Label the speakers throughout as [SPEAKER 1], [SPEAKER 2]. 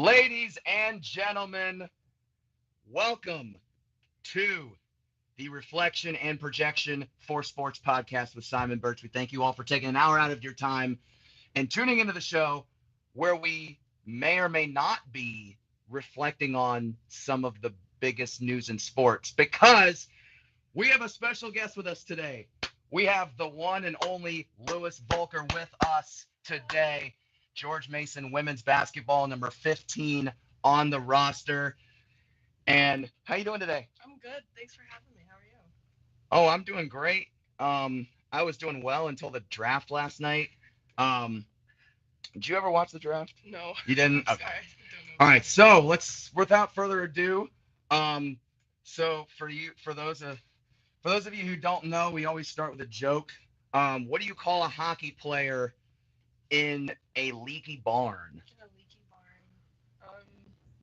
[SPEAKER 1] Ladies and gentlemen, welcome to the Reflection and Projection for Sports podcast with Simon Birch. We thank you all for taking an hour out of your time and tuning into the show where we may or may not be reflecting on some of the biggest news in sports because we have a special guest with us today. We have the one and only Volker with us today. George Mason women's basketball, number 15 on the roster. And how you doing today?
[SPEAKER 2] I'm good. Thanks for having me. How are you?
[SPEAKER 1] Oh, I'm doing great. I was doing well until the draft last night. Um, did you ever watch the draft?
[SPEAKER 2] No.
[SPEAKER 1] You didn't?
[SPEAKER 2] I'm
[SPEAKER 1] Okay.
[SPEAKER 2] sorry. I don't know.
[SPEAKER 1] All right. So without further ado, um, so for those of you who don't know, we always start with a joke. What do you call a hockey player in a leaky barn?
[SPEAKER 2] In a leaky barn.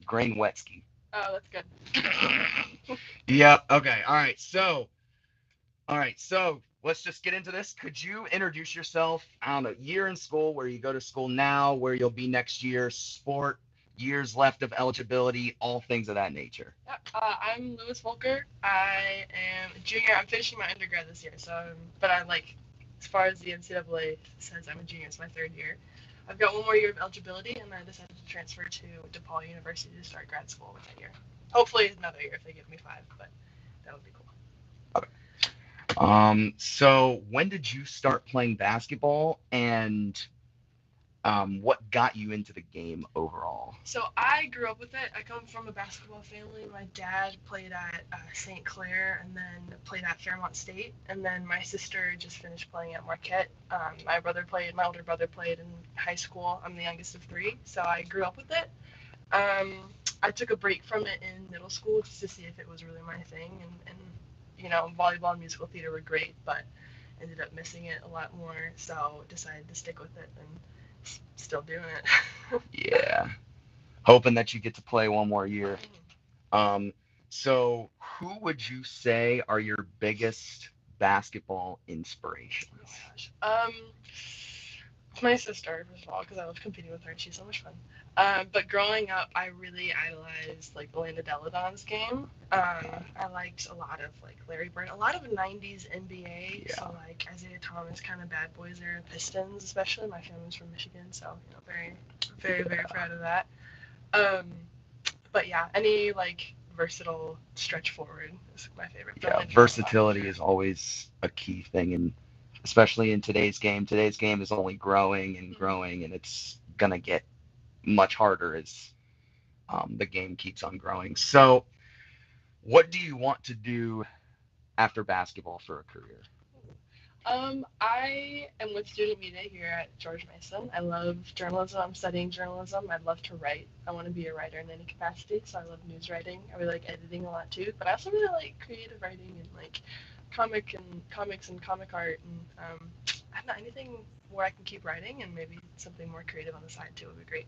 [SPEAKER 1] Grain Wetsky.
[SPEAKER 2] Oh, that's good.
[SPEAKER 1] Yep. Okay. All right. So let's just get into this. Could you introduce yourself? I don't know, year in school, where you go to school now, where you'll be next year, sport, years left of eligibility, all things of that nature.
[SPEAKER 2] Yeah, I'm Volker. I am a junior. I'm finishing my undergrad this year, but I like, as far as the NCAA says, I'm a junior. It's my third year. I've got one more year of eligibility, and I decided to transfer to DePaul University to start grad school with that year. Hopefully another year if they give me 5, but that would be cool.
[SPEAKER 1] So when did you start playing basketball, and what got you into the game overall?
[SPEAKER 2] So I grew up with it. I come from a basketball family. My dad played at St. Clair and then played at Fairmont State. And then my sister just finished playing at Marquette. My older brother played in high school. I'm the youngest of 3, so I grew up with it. I took a break from it in middle school just to see if it was really my thing. And volleyball and musical theater were great, but ended up missing it a lot more. So decided to stick with it and still doing it.
[SPEAKER 1] Yeah. Hoping that you get to play one more year. So who would you say are your biggest basketball inspirations?
[SPEAKER 2] Oh my gosh. My sister, first of all, because I love competing with her and she's so much fun. But growing up, I really idolized like the Landa Deladon's game. I liked a lot of like Larry Bird, a lot of '90s NBA.
[SPEAKER 1] Yeah.
[SPEAKER 2] So like Isaiah Thomas, kind of Bad Boys era, Pistons, especially. My family's from Michigan, so very, very, very proud of that. Um, but yeah, any like versatile stretch forward is my favorite.
[SPEAKER 1] Yeah, versatility is always a key thing, and especially in today's game. Today's game is only growing and growing, and it's gonna get much harder as the game keeps on growing. So, what do you want to do after basketball for a career?
[SPEAKER 2] I am with student media here at George Mason. I love journalism. I'm studying journalism. I'd love to write. I want to be a writer in any capacity, so I love news writing. I really like editing a lot too, but I also really like creative writing and like comics and comic art and I don't know, anything where I can keep writing and maybe something more creative on the side too would be great.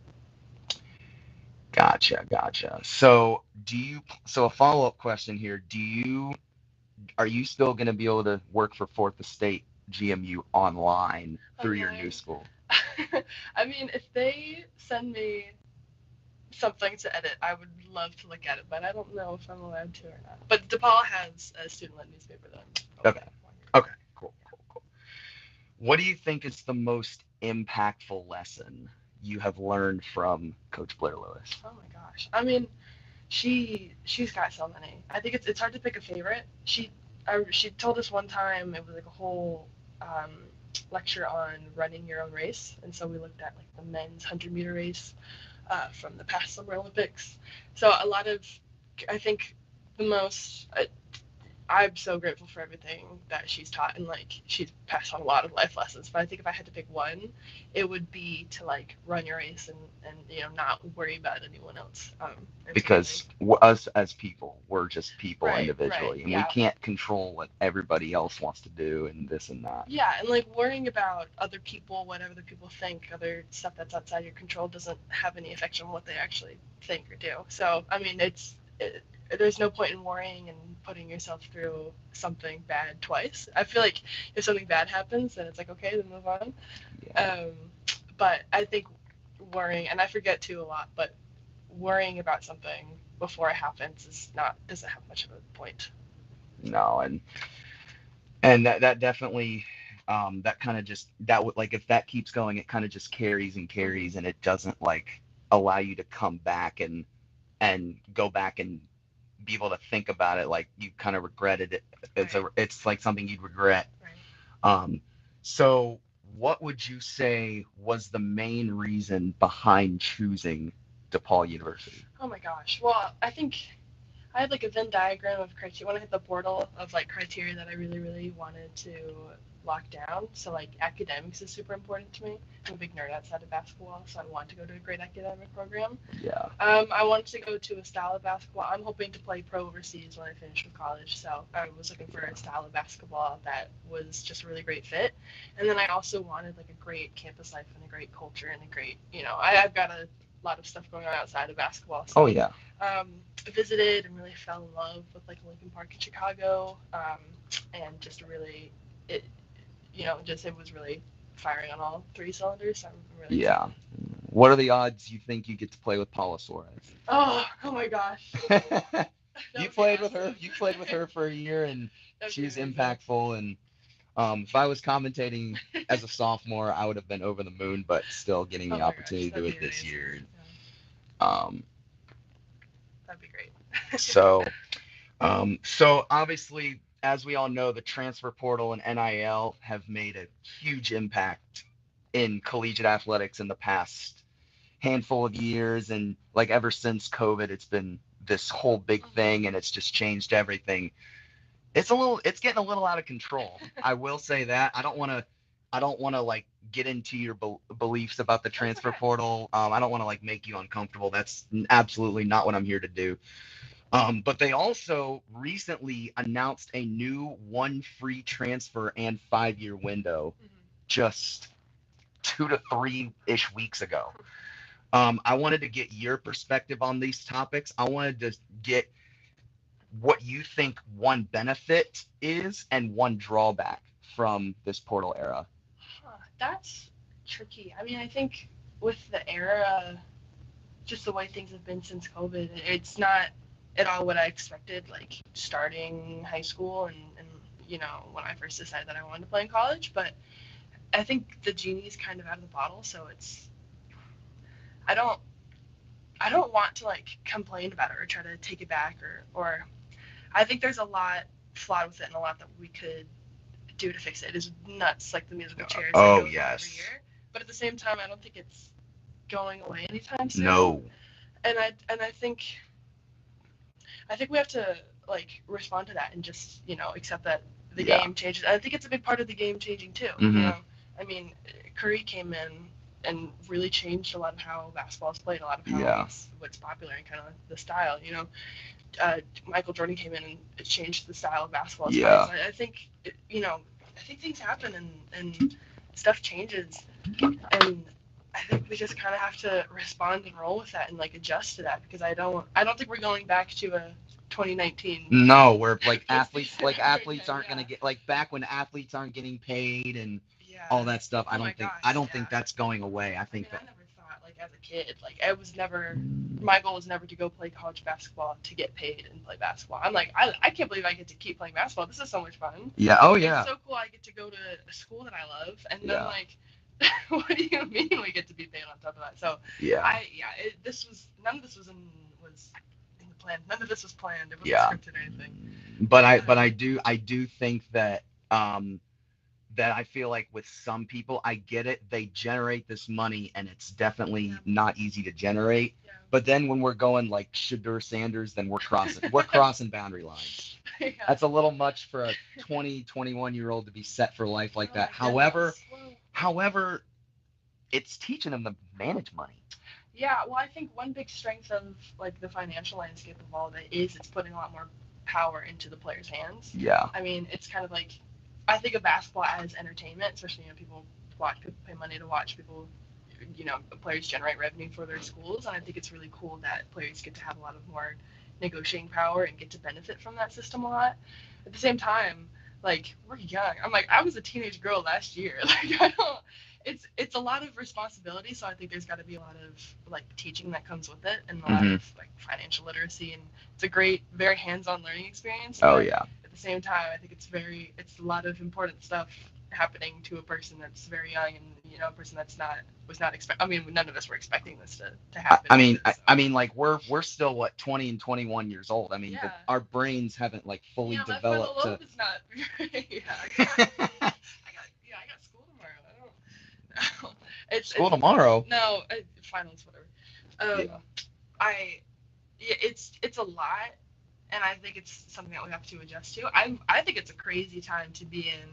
[SPEAKER 1] Gotcha. So a follow-up question here. Are you still going to be able to work for Fourth Estate GMU online through your new school?
[SPEAKER 2] I mean, if they send me something to edit, I would love to look at it, but I don't know if I'm allowed to or not. But DePaul has a student-led newspaper, though.
[SPEAKER 1] Okay. Cool. What do you think is the most impactful lesson you have learned from Coach Blair Lewis?
[SPEAKER 2] Oh my gosh. I mean, she's got so many. I think it's hard to pick a favorite. She told us one time it was like a whole lecture on running your own race, and so we looked at like the men's 100-meter race from the past Summer Olympics. So I think the most. I'm so grateful for everything that she's taught, and like she's passed on a lot of life lessons. But I think if I had to pick one, it would be to like run your race and not worry about anyone else.
[SPEAKER 1] Because us as people, we're just people individually, and
[SPEAKER 2] yeah.
[SPEAKER 1] We can't control what everybody else wants to do and this and that.
[SPEAKER 2] Yeah, and like worrying about other people, what other people think, other stuff that's outside your control doesn't have any effect on what they actually think or do. So I mean, there's no point in worrying and putting yourself through something bad twice. I feel like if something bad happens, then it's like, okay, then move on.
[SPEAKER 1] Yeah.
[SPEAKER 2] But I think worrying, and I forget too a lot, but worrying about something before it happens doesn't have much of a point.
[SPEAKER 1] No, and that definitely that kind of just that would like if that keeps going, it kind of just carries and carries, and it doesn't like allow you to come back and go back and be able to think about it like you kind of regretted it. It's like something you'd regret.
[SPEAKER 2] Right.
[SPEAKER 1] So what would you say was the main reason behind choosing DePaul University?
[SPEAKER 2] Oh my gosh. Well, I think I had like a Venn diagram of criteria when I hit the portal of like criteria that I really, really wanted to lock down. So like academics is super important to me. I'm a big nerd outside of basketball, so I want to go to a great academic program.
[SPEAKER 1] Yeah.
[SPEAKER 2] I wanted to go to a style of basketball. I'm hoping to play pro overseas when I finish with college, so I was looking for a style of basketball that was just a really great fit. And then I also wanted like a great campus life and a great culture and a great, I've got a lot of stuff going on outside of basketball. So,
[SPEAKER 1] Oh yeah.
[SPEAKER 2] visited and really fell in love with like Lincoln Park in Chicago, and just really, it, just it was really firing on all three cylinders. So I'm really
[SPEAKER 1] Yeah. Excited. What are the odds you think you get to play with Paula Suarez?
[SPEAKER 2] Oh my gosh.
[SPEAKER 1] You played with her. You played with her for a year, and she's impactful. And if I was commentating as a sophomore, I would have been over the moon. But still, getting the opportunity to do it this year.
[SPEAKER 2] Yeah. That'd be great.
[SPEAKER 1] so obviously, as we all know, the transfer portal and NIL have made a huge impact in collegiate athletics in the past handful of years, and like ever since COVID, it's been this whole big thing, and it's just changed everything. It's getting a little out of control. I will say that. I don't want to like get into your beliefs about the transfer portal. I don't want to like make you uncomfortable. That's absolutely not what I'm here to do. But they also recently announced a new one free transfer and 5-year window just 2 to 3-ish weeks ago. I wanted to get your perspective on these topics. I wanted to get what you think one benefit is and one drawback from this portal era.
[SPEAKER 2] That's tricky. I mean, I think with the era, just the way things have been since COVID, it's not at all what I expected, like starting high school and when I first decided that I wanted to play in college. But I think the genie's kind of out of the bottle, so I don't want to like complain about it or try to take it back or I think there's a lot flawed with it and a lot that we could do to fix it. It is nuts, like the musical chairs.
[SPEAKER 1] Oh yes.
[SPEAKER 2] Every year. But at the same time, I don't think it's going away anytime soon.
[SPEAKER 1] No.
[SPEAKER 2] And I think we have to like respond to that and just accept that the game changes. I think it's a big part of the game changing too. I mean, Curry came in and really changed a lot of how basketball is played, a lot of how what's popular and kind of the style. Michael Jordan came in and it changed the style of basketball. So I think I think things happen and stuff changes, and I think we just kind of have to respond and roll with that and like adjust to that because I don't think we're going back to a 2019.
[SPEAKER 1] No, where like athletes aren't gonna get like back when athletes aren't getting paid and all that stuff. I don't think that's going away. I never
[SPEAKER 2] thought like as a kid, like my goal was never to go play college basketball to get paid and play basketball. I'm like, I can't believe I get to keep playing basketball. This is so much fun.
[SPEAKER 1] Yeah. Oh yeah.
[SPEAKER 2] It's so cool. I get to go to a school that I love, and then like, what do you mean we get to be paid on top of that? So none of this was in the plan. None of this was planned. It wasn't scripted or anything.
[SPEAKER 1] But I do think that that I feel like with some people, I get it. They generate this money, and it's definitely not easy to generate. Yeah. But then when we're going like Shadur Sanders, then we're crossing boundary lines. That's a little much for a 21-year-old to be set for life like that. However, it's teaching them to manage money.
[SPEAKER 2] Yeah, well, I think one big strength of like the financial landscape of all of it is it's putting a lot more power into the players' hands.
[SPEAKER 1] Yeah.
[SPEAKER 2] I mean, it's kind of like I think of basketball as entertainment, especially people pay money to watch people. Players generate revenue for their schools, and I think it's really cool that players get to have a lot of more negotiating power and get to benefit from that system a lot. At the same time, like we're young. I'm like I was a teenage girl last year. Like it's a lot of responsibility, so I think there's got to be a lot of like teaching that comes with it, and a lot
[SPEAKER 1] Hmm.
[SPEAKER 2] of like financial literacy, and it's a great, very hands-on learning experience.
[SPEAKER 1] Oh
[SPEAKER 2] But
[SPEAKER 1] yeah.
[SPEAKER 2] at the same time, I think it's a lot of important stuff happening to a person that's very young, and a person that's not was not expect. I mean, none of us were expecting this to
[SPEAKER 1] I,
[SPEAKER 2] happen
[SPEAKER 1] I
[SPEAKER 2] either.
[SPEAKER 1] mean, I,
[SPEAKER 2] So
[SPEAKER 1] I mean, like we're still what 20 and 21 years old. I mean,
[SPEAKER 2] yeah,
[SPEAKER 1] our brains haven't like fully
[SPEAKER 2] yeah, my frontal
[SPEAKER 1] developed
[SPEAKER 2] lobe
[SPEAKER 1] to.
[SPEAKER 2] is not. Yeah, I got school tomorrow. I don't.
[SPEAKER 1] School
[SPEAKER 2] It's
[SPEAKER 1] tomorrow.
[SPEAKER 2] no finals whatever.
[SPEAKER 1] Yeah.
[SPEAKER 2] I yeah, it's a lot, and I think it's something that we have to adjust to. I think it's a crazy time to be in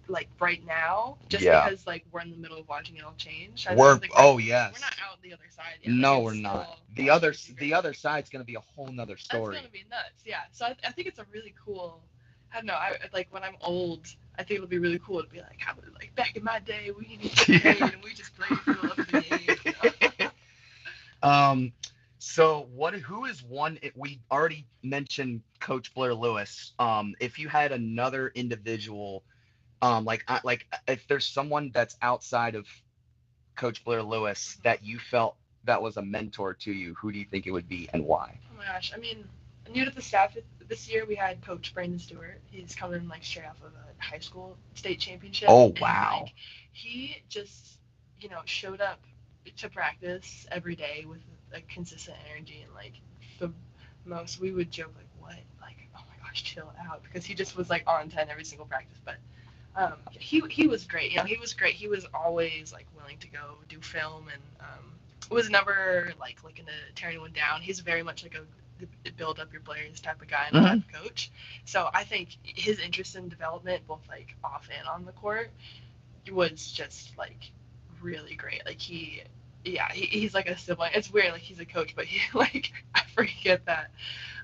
[SPEAKER 2] like right now, just
[SPEAKER 1] Yeah.
[SPEAKER 2] because like we're in the middle of watching it all change. I
[SPEAKER 1] We're
[SPEAKER 2] don't think
[SPEAKER 1] oh
[SPEAKER 2] we're not
[SPEAKER 1] yes.
[SPEAKER 2] out the other side yet. Like
[SPEAKER 1] No,
[SPEAKER 2] it's
[SPEAKER 1] we're
[SPEAKER 2] still
[SPEAKER 1] not.
[SPEAKER 2] all crazy,
[SPEAKER 1] The
[SPEAKER 2] crazy.
[SPEAKER 1] other side's gonna be a whole nother
[SPEAKER 2] That's gonna
[SPEAKER 1] story.
[SPEAKER 2] be nuts. Yeah. So I think it's a really cool. I don't know. I like when I'm old. I think it'll be really cool to be like, how like back in my day we didn't even get paid
[SPEAKER 1] Yeah.
[SPEAKER 2] and we just played for the love of the game.
[SPEAKER 1] um. So what? Who is one? We already mentioned Coach Blair Lewis. If you had another individual, like if there's someone that's outside of Coach Blair Lewis
[SPEAKER 2] Mhm.
[SPEAKER 1] that you felt that was a mentor to you, who do you think it would be and why?
[SPEAKER 2] Oh my gosh. I mean, new to the staff this year, we had Coach Brandon Stewart. He's coming like straight off of a high school state championship,
[SPEAKER 1] Oh
[SPEAKER 2] and
[SPEAKER 1] wow.
[SPEAKER 2] like he just showed up to practice every day with a consistent energy and like the most. We would joke like, what, like, oh my gosh, chill out, because he just was like on 10 every single practice, but. He was great. He was great. He was always like willing to go do film, and was never like looking to tear anyone down. He's very much like a build up your players type of guy and
[SPEAKER 1] Hmm.
[SPEAKER 2] type of coach. So I think his interest in development, both like off and on the court, was just like really great. Like he's like a sibling. It's weird. Like he's a coach, but he like I forget that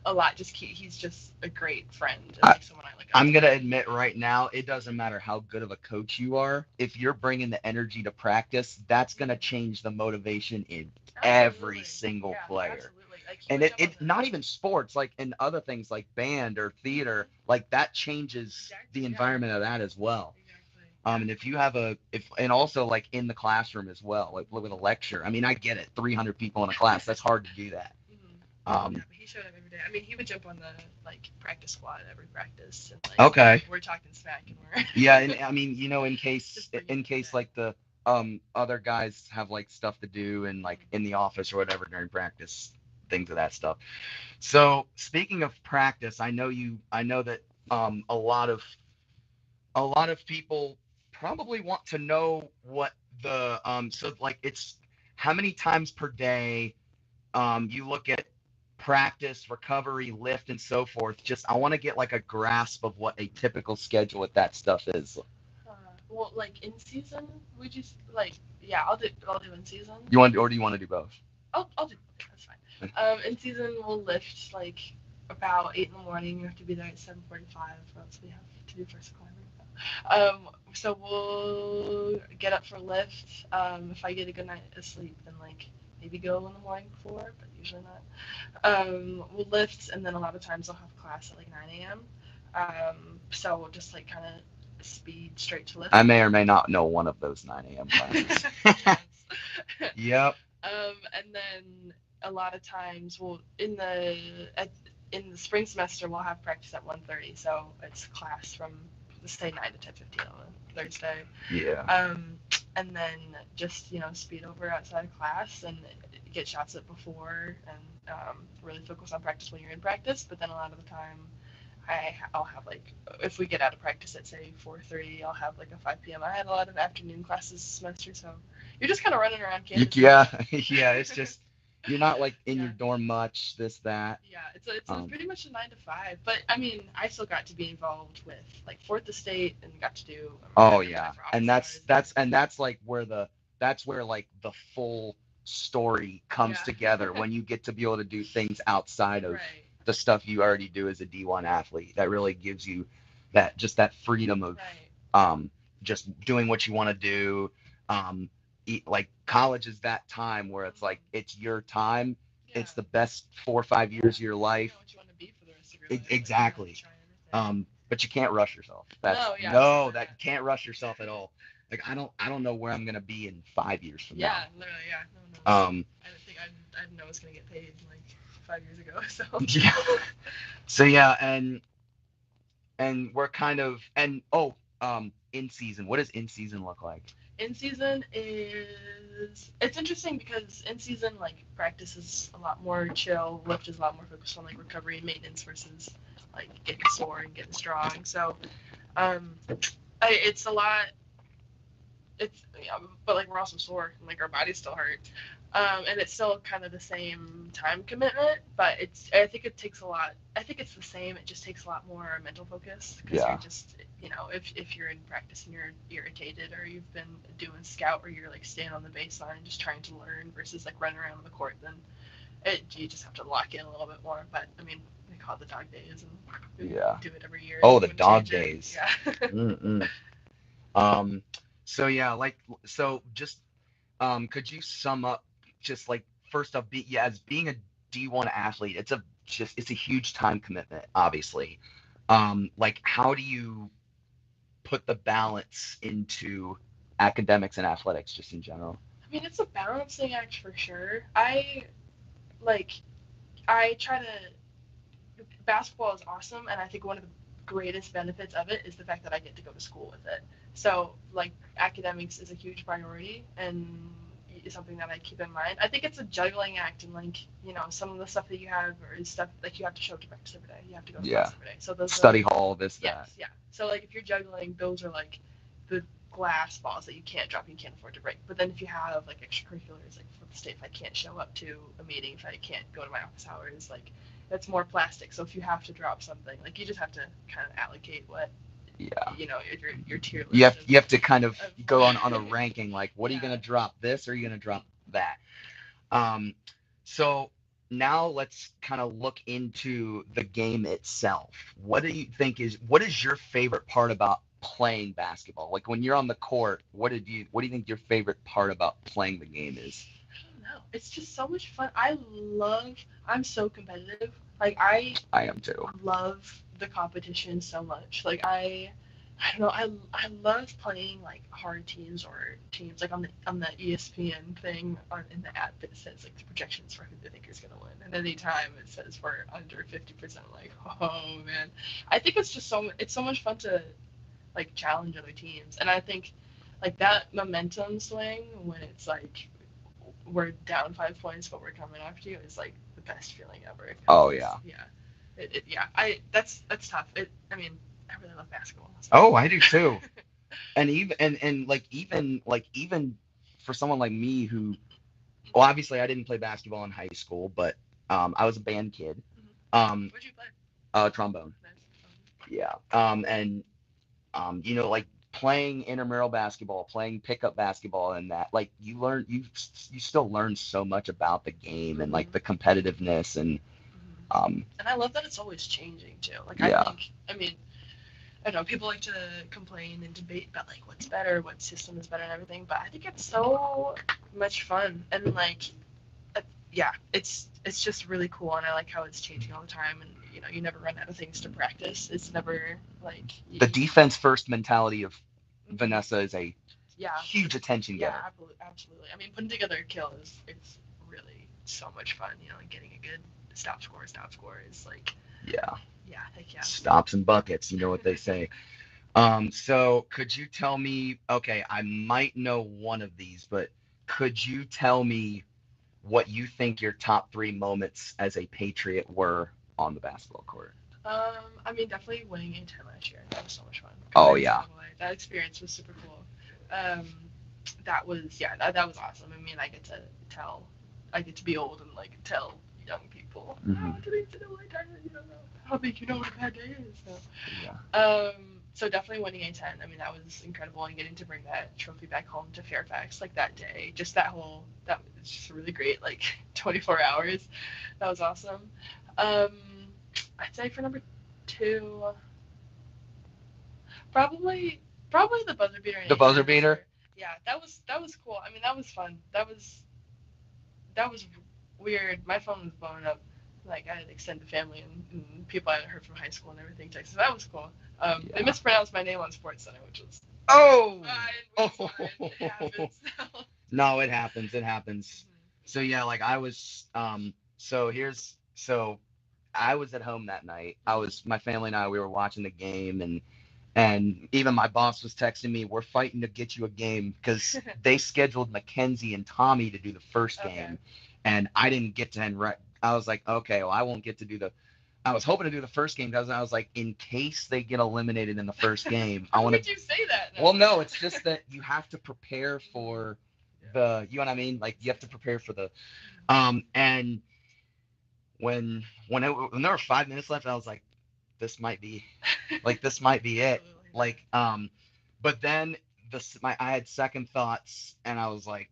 [SPEAKER 2] a lot. He's just a great friend and
[SPEAKER 1] I,
[SPEAKER 2] like someone I look up
[SPEAKER 1] I'm
[SPEAKER 2] to.
[SPEAKER 1] gonna admit right now, it doesn't matter how good of a coach you are. If you're bringing the energy to practice, that's gonna change the motivation in every
[SPEAKER 2] Absolutely.
[SPEAKER 1] single
[SPEAKER 2] Yeah,
[SPEAKER 1] player.
[SPEAKER 2] absolutely. Like he
[SPEAKER 1] And
[SPEAKER 2] would
[SPEAKER 1] it,
[SPEAKER 2] jump on
[SPEAKER 1] it
[SPEAKER 2] the.
[SPEAKER 1] not even sports, like in other things like band or
[SPEAKER 2] Mhm.
[SPEAKER 1] theater, like that changes
[SPEAKER 2] Exactly.
[SPEAKER 1] the
[SPEAKER 2] Yeah.
[SPEAKER 1] environment of that as well.
[SPEAKER 2] Exactly. Yeah.
[SPEAKER 1] And if you have and also like in the classroom as well, like with a lecture. I mean, I get it, 300 people in a class, that's hard to do that.
[SPEAKER 2] Mhm. Yeah,
[SPEAKER 1] Um,
[SPEAKER 2] but he showed up every day. I mean, he would jump on the like practice squad every practice, and like
[SPEAKER 1] okay.
[SPEAKER 2] we're talking smack, and
[SPEAKER 1] Yeah,
[SPEAKER 2] we're
[SPEAKER 1] and I mean,
[SPEAKER 2] just bringing
[SPEAKER 1] in
[SPEAKER 2] it every
[SPEAKER 1] case
[SPEAKER 2] day.
[SPEAKER 1] like the other guys have like stuff to do and like
[SPEAKER 2] Mhm.
[SPEAKER 1] in the office or whatever during practice, things of that stuff. So speaking of practice, I know that a lot of people probably want to know what the so like it's how many times per day you look at practice, recovery, lift, and so forth. Just I want to get like a grasp of what a typical schedule with that stuff is.
[SPEAKER 2] Uh, well, like in season, we just like yeah, I'll do in season.
[SPEAKER 1] You want, or do you want to do both?
[SPEAKER 2] I'll do both. That's fine. In season, we'll lift like about 8 in the morning. We have to be there at 7:45, or else we have to do first climbing. So we'll get up for lift. If I get a good night of sleep, then like maybe go in the morning before, but usually not. We'll lift, and then a lot of times I'll have class at like 9 a.m. So we'll just like kind of speed straight to lift.
[SPEAKER 1] I may or may not know one of those 9 a.m. classes.
[SPEAKER 2] Chance.
[SPEAKER 1] Yep.
[SPEAKER 2] And then a lot of times we'll in the spring semester we'll have practice at 1:30, so it's class from let's say 9 to 10:15 on a Thursday.
[SPEAKER 1] Yeah.
[SPEAKER 2] And then just speed over outside of class and get shots at before, and really focus on practice when you're in practice. But then a lot of the time I'll have like if we get out of practice at say 4:30, I'll have like a 5 p.m. I had a lot of afternoon classes this semester, so you're just kind of running around campus a
[SPEAKER 1] Yeah.
[SPEAKER 2] lot.
[SPEAKER 1] Yeah. It's just you're not like in
[SPEAKER 2] Yeah,
[SPEAKER 1] your dorm much. This that.
[SPEAKER 2] yeah, it's
[SPEAKER 1] Um.
[SPEAKER 2] pretty much a 9 to 5. But I mean, I still got to be involved with like Fourth Estate and got to do
[SPEAKER 1] Oh
[SPEAKER 2] MI
[SPEAKER 1] yeah.
[SPEAKER 2] for
[SPEAKER 1] And
[SPEAKER 2] office hours.
[SPEAKER 1] that's like where that's where like the full story comes
[SPEAKER 2] Yeah.
[SPEAKER 1] together when you get to be able to do things outside of
[SPEAKER 2] Right.
[SPEAKER 1] the stuff you already do as a D1 athlete. That really gives you that freedom of
[SPEAKER 2] Right.
[SPEAKER 1] um just doing what you want to do. Um like college is that time where it's like
[SPEAKER 2] Mhm.
[SPEAKER 1] it's your time.
[SPEAKER 2] Yeah.
[SPEAKER 1] It's the best 4 or 5 years of your
[SPEAKER 2] You know
[SPEAKER 1] life.
[SPEAKER 2] what you want to be for the rest of your life. Like you want to
[SPEAKER 1] Exactly.
[SPEAKER 2] try everything.
[SPEAKER 1] But you can't rush yourself. That's
[SPEAKER 2] No, yeah,
[SPEAKER 1] no,
[SPEAKER 2] absolutely
[SPEAKER 1] that
[SPEAKER 2] not.
[SPEAKER 1] can't rush yourself at all. Like I don't know where I'm gonna be in 5 years from
[SPEAKER 2] Yeah,
[SPEAKER 1] now.
[SPEAKER 2] literally, yeah. No one knows.
[SPEAKER 1] Um,
[SPEAKER 2] I didn't think I didn't know I was gonna get paid like 5 years ago. So
[SPEAKER 1] yeah. So yeah, and we're kind of and oh, in season. What does in season look like?
[SPEAKER 2] in season is it's interesting because in season like practice is a lot more chill. Lift is a lot more focused on like recovery and maintenance versus like getting sore and getting strong. So it's a lot. It's yeah, but like we're also sore and like our bodies still hurt. And it's still kind of the same time commitment, but I think it takes a lot. I think it's the same. It just takes a lot more mental focus because you're
[SPEAKER 1] Yeah.
[SPEAKER 2] just, if you're in practice and you're irritated or you've been doing scout where you're like staying on the baseline just trying to learn versus like running around the court, then you just have to lock in a little bit more. But I mean, we call it the dog days and we
[SPEAKER 1] Yeah.
[SPEAKER 2] do it every year.
[SPEAKER 1] Oh,
[SPEAKER 2] We
[SPEAKER 1] the
[SPEAKER 2] wouldn't
[SPEAKER 1] dog
[SPEAKER 2] change it.
[SPEAKER 1] days.
[SPEAKER 2] Yeah.
[SPEAKER 1] Mm-mm. Um, so yeah, so just could you sum up just like first off, yeah, as being a D1 athlete, it's a huge time commitment, obviously. Like how do you put the balance into academics and athletics just in general?
[SPEAKER 2] I mean, it's a balancing act for sure. Like I try to basketball is awesome, and I think one of the greatest benefits of it is the fact that I get to go to school with it. So like academics is a huge priority and is something that I keep in mind. I think it's a juggling act, and like some of the stuff that you have or is stuff like you have to show up to practice every day. You have to go to
[SPEAKER 1] Yeah.
[SPEAKER 2] class every day. So those are
[SPEAKER 1] Study hall, this, that.
[SPEAKER 2] yes, yeah. So like if you're juggling, those are like the glass balls that you can't drop, you can't afford to break. But then if you have like extracurriculars, like for the state, if I can't show up to a meeting, if I can't go to my office hours, like that's more plastic. So if you have to drop something, like you just have to kind of allocate what
[SPEAKER 1] Yeah.
[SPEAKER 2] your tier
[SPEAKER 1] You
[SPEAKER 2] list
[SPEAKER 1] have you have to kind of
[SPEAKER 2] of
[SPEAKER 1] go on a ranking, like what are you
[SPEAKER 2] yeah.
[SPEAKER 1] gonna drop this or are you gonna drop that? Um, so now let's kind of look into the game itself. What is your favorite part about playing basketball? Like when you're on the court, what do you think your favorite part about playing the game is?
[SPEAKER 2] I don't know. It's just so much fun. I'm so competitive. Like
[SPEAKER 1] I am too.
[SPEAKER 2] love the competition so much. Like I don't know. I love playing like hard teams or teams like on the ESPN thing in the app it says like the projections for who they think is gonna win, and anytime it says we're under 50%, like oh man, I think it's so much fun to like challenge other teams, and I think like that momentum swing when it's like we're down 5 points but we're coming after you is like the best feeling ever.
[SPEAKER 1] Oh yeah.
[SPEAKER 2] Yeah, yeah. That's tough. I mean, I really love basketball. So.
[SPEAKER 1] Oh, I do too. And even for someone like me who, well, obviously I didn't play basketball in high school, but I was a band kid.
[SPEAKER 2] What'd you play?
[SPEAKER 1] Trombone.
[SPEAKER 2] Nice.
[SPEAKER 1] Yeah. And like playing intramural basketball, playing pickup basketball, and that, like you still learn so much about the game and like the competitiveness
[SPEAKER 2] And I love that it's always changing too. Like
[SPEAKER 1] yeah.
[SPEAKER 2] I mean, I don't know, people like to complain and debate about like what's better, what system is better and everything, but I think it's so much fun and like yeah, it's just really cool, and I like how it's changing all the time, and you never run out of things to practice. It's never like
[SPEAKER 1] The defense first mentality of
[SPEAKER 2] Mhm.
[SPEAKER 1] Vanessa is a
[SPEAKER 2] Yeah,
[SPEAKER 1] huge attention
[SPEAKER 2] yeah,
[SPEAKER 1] getter.
[SPEAKER 2] absolutely. I mean, putting together a kill is it's really so much fun. And getting a good stop score is like
[SPEAKER 1] Yeah.
[SPEAKER 2] yeah, heck yeah.
[SPEAKER 1] Stops and buckets, you know what they say. So could you tell me, okay, I might know one of these, but could you tell me what you think your top three moments as a Patriot were on the basketball court?
[SPEAKER 2] I mean, definitely winning A10 last year. That was so much fun.
[SPEAKER 1] Oh
[SPEAKER 2] Coming
[SPEAKER 1] yeah.
[SPEAKER 2] all the way. That experience was super cool. Um, that was yeah, that was awesome. I mean, I get to be old and like tell young people,
[SPEAKER 1] Mm-hmm.
[SPEAKER 2] today's the NCAA tournament. You don't know how big you know what a bad day is. So.
[SPEAKER 1] Yeah.
[SPEAKER 2] So definitely winning A10. I mean, that was incredible, and getting to bring that trophy back home to Fairfax like that day, just that was just really great. Like 24 hours, that was awesome. Um, I'd say for number two, probably probably the buzzer beater in
[SPEAKER 1] The
[SPEAKER 2] A10
[SPEAKER 1] buzzer
[SPEAKER 2] this
[SPEAKER 1] beater?
[SPEAKER 2] year. Yeah, that was cool. I mean, that was fun. That was weird. My phone was blowing up. Like I had extended family and people I had heard from high school and everything texted. So that was cool. They
[SPEAKER 1] Yeah.
[SPEAKER 2] mispronounced my name on SportsCenter, which was
[SPEAKER 1] Oh.
[SPEAKER 2] It's fine. It happens.
[SPEAKER 1] No, it happens. It happens.
[SPEAKER 2] Mhm.
[SPEAKER 1] So yeah, like I was. So I was at home that night. My family and I, we were watching the game, and even my boss was texting me, "We're fighting to get you a game," because they scheduled Mackenzie and Tommy to do the first
[SPEAKER 2] Okay.
[SPEAKER 1] game, and I didn't get to. And I was like, okay, well, I won't get to do the. I was hoping to do the first game because I was like, in case they get eliminated in the first game, I
[SPEAKER 2] Why
[SPEAKER 1] want
[SPEAKER 2] would
[SPEAKER 1] to.
[SPEAKER 2] you say that now?
[SPEAKER 1] Well, no, it's just that you have to prepare for
[SPEAKER 2] Yeah.
[SPEAKER 1] you know what I mean? Like you have to prepare for the and when there were 5 minutes left, I was like, this might be it.
[SPEAKER 2] Absolutely.
[SPEAKER 1] Like but then I had second thoughts, and I was like,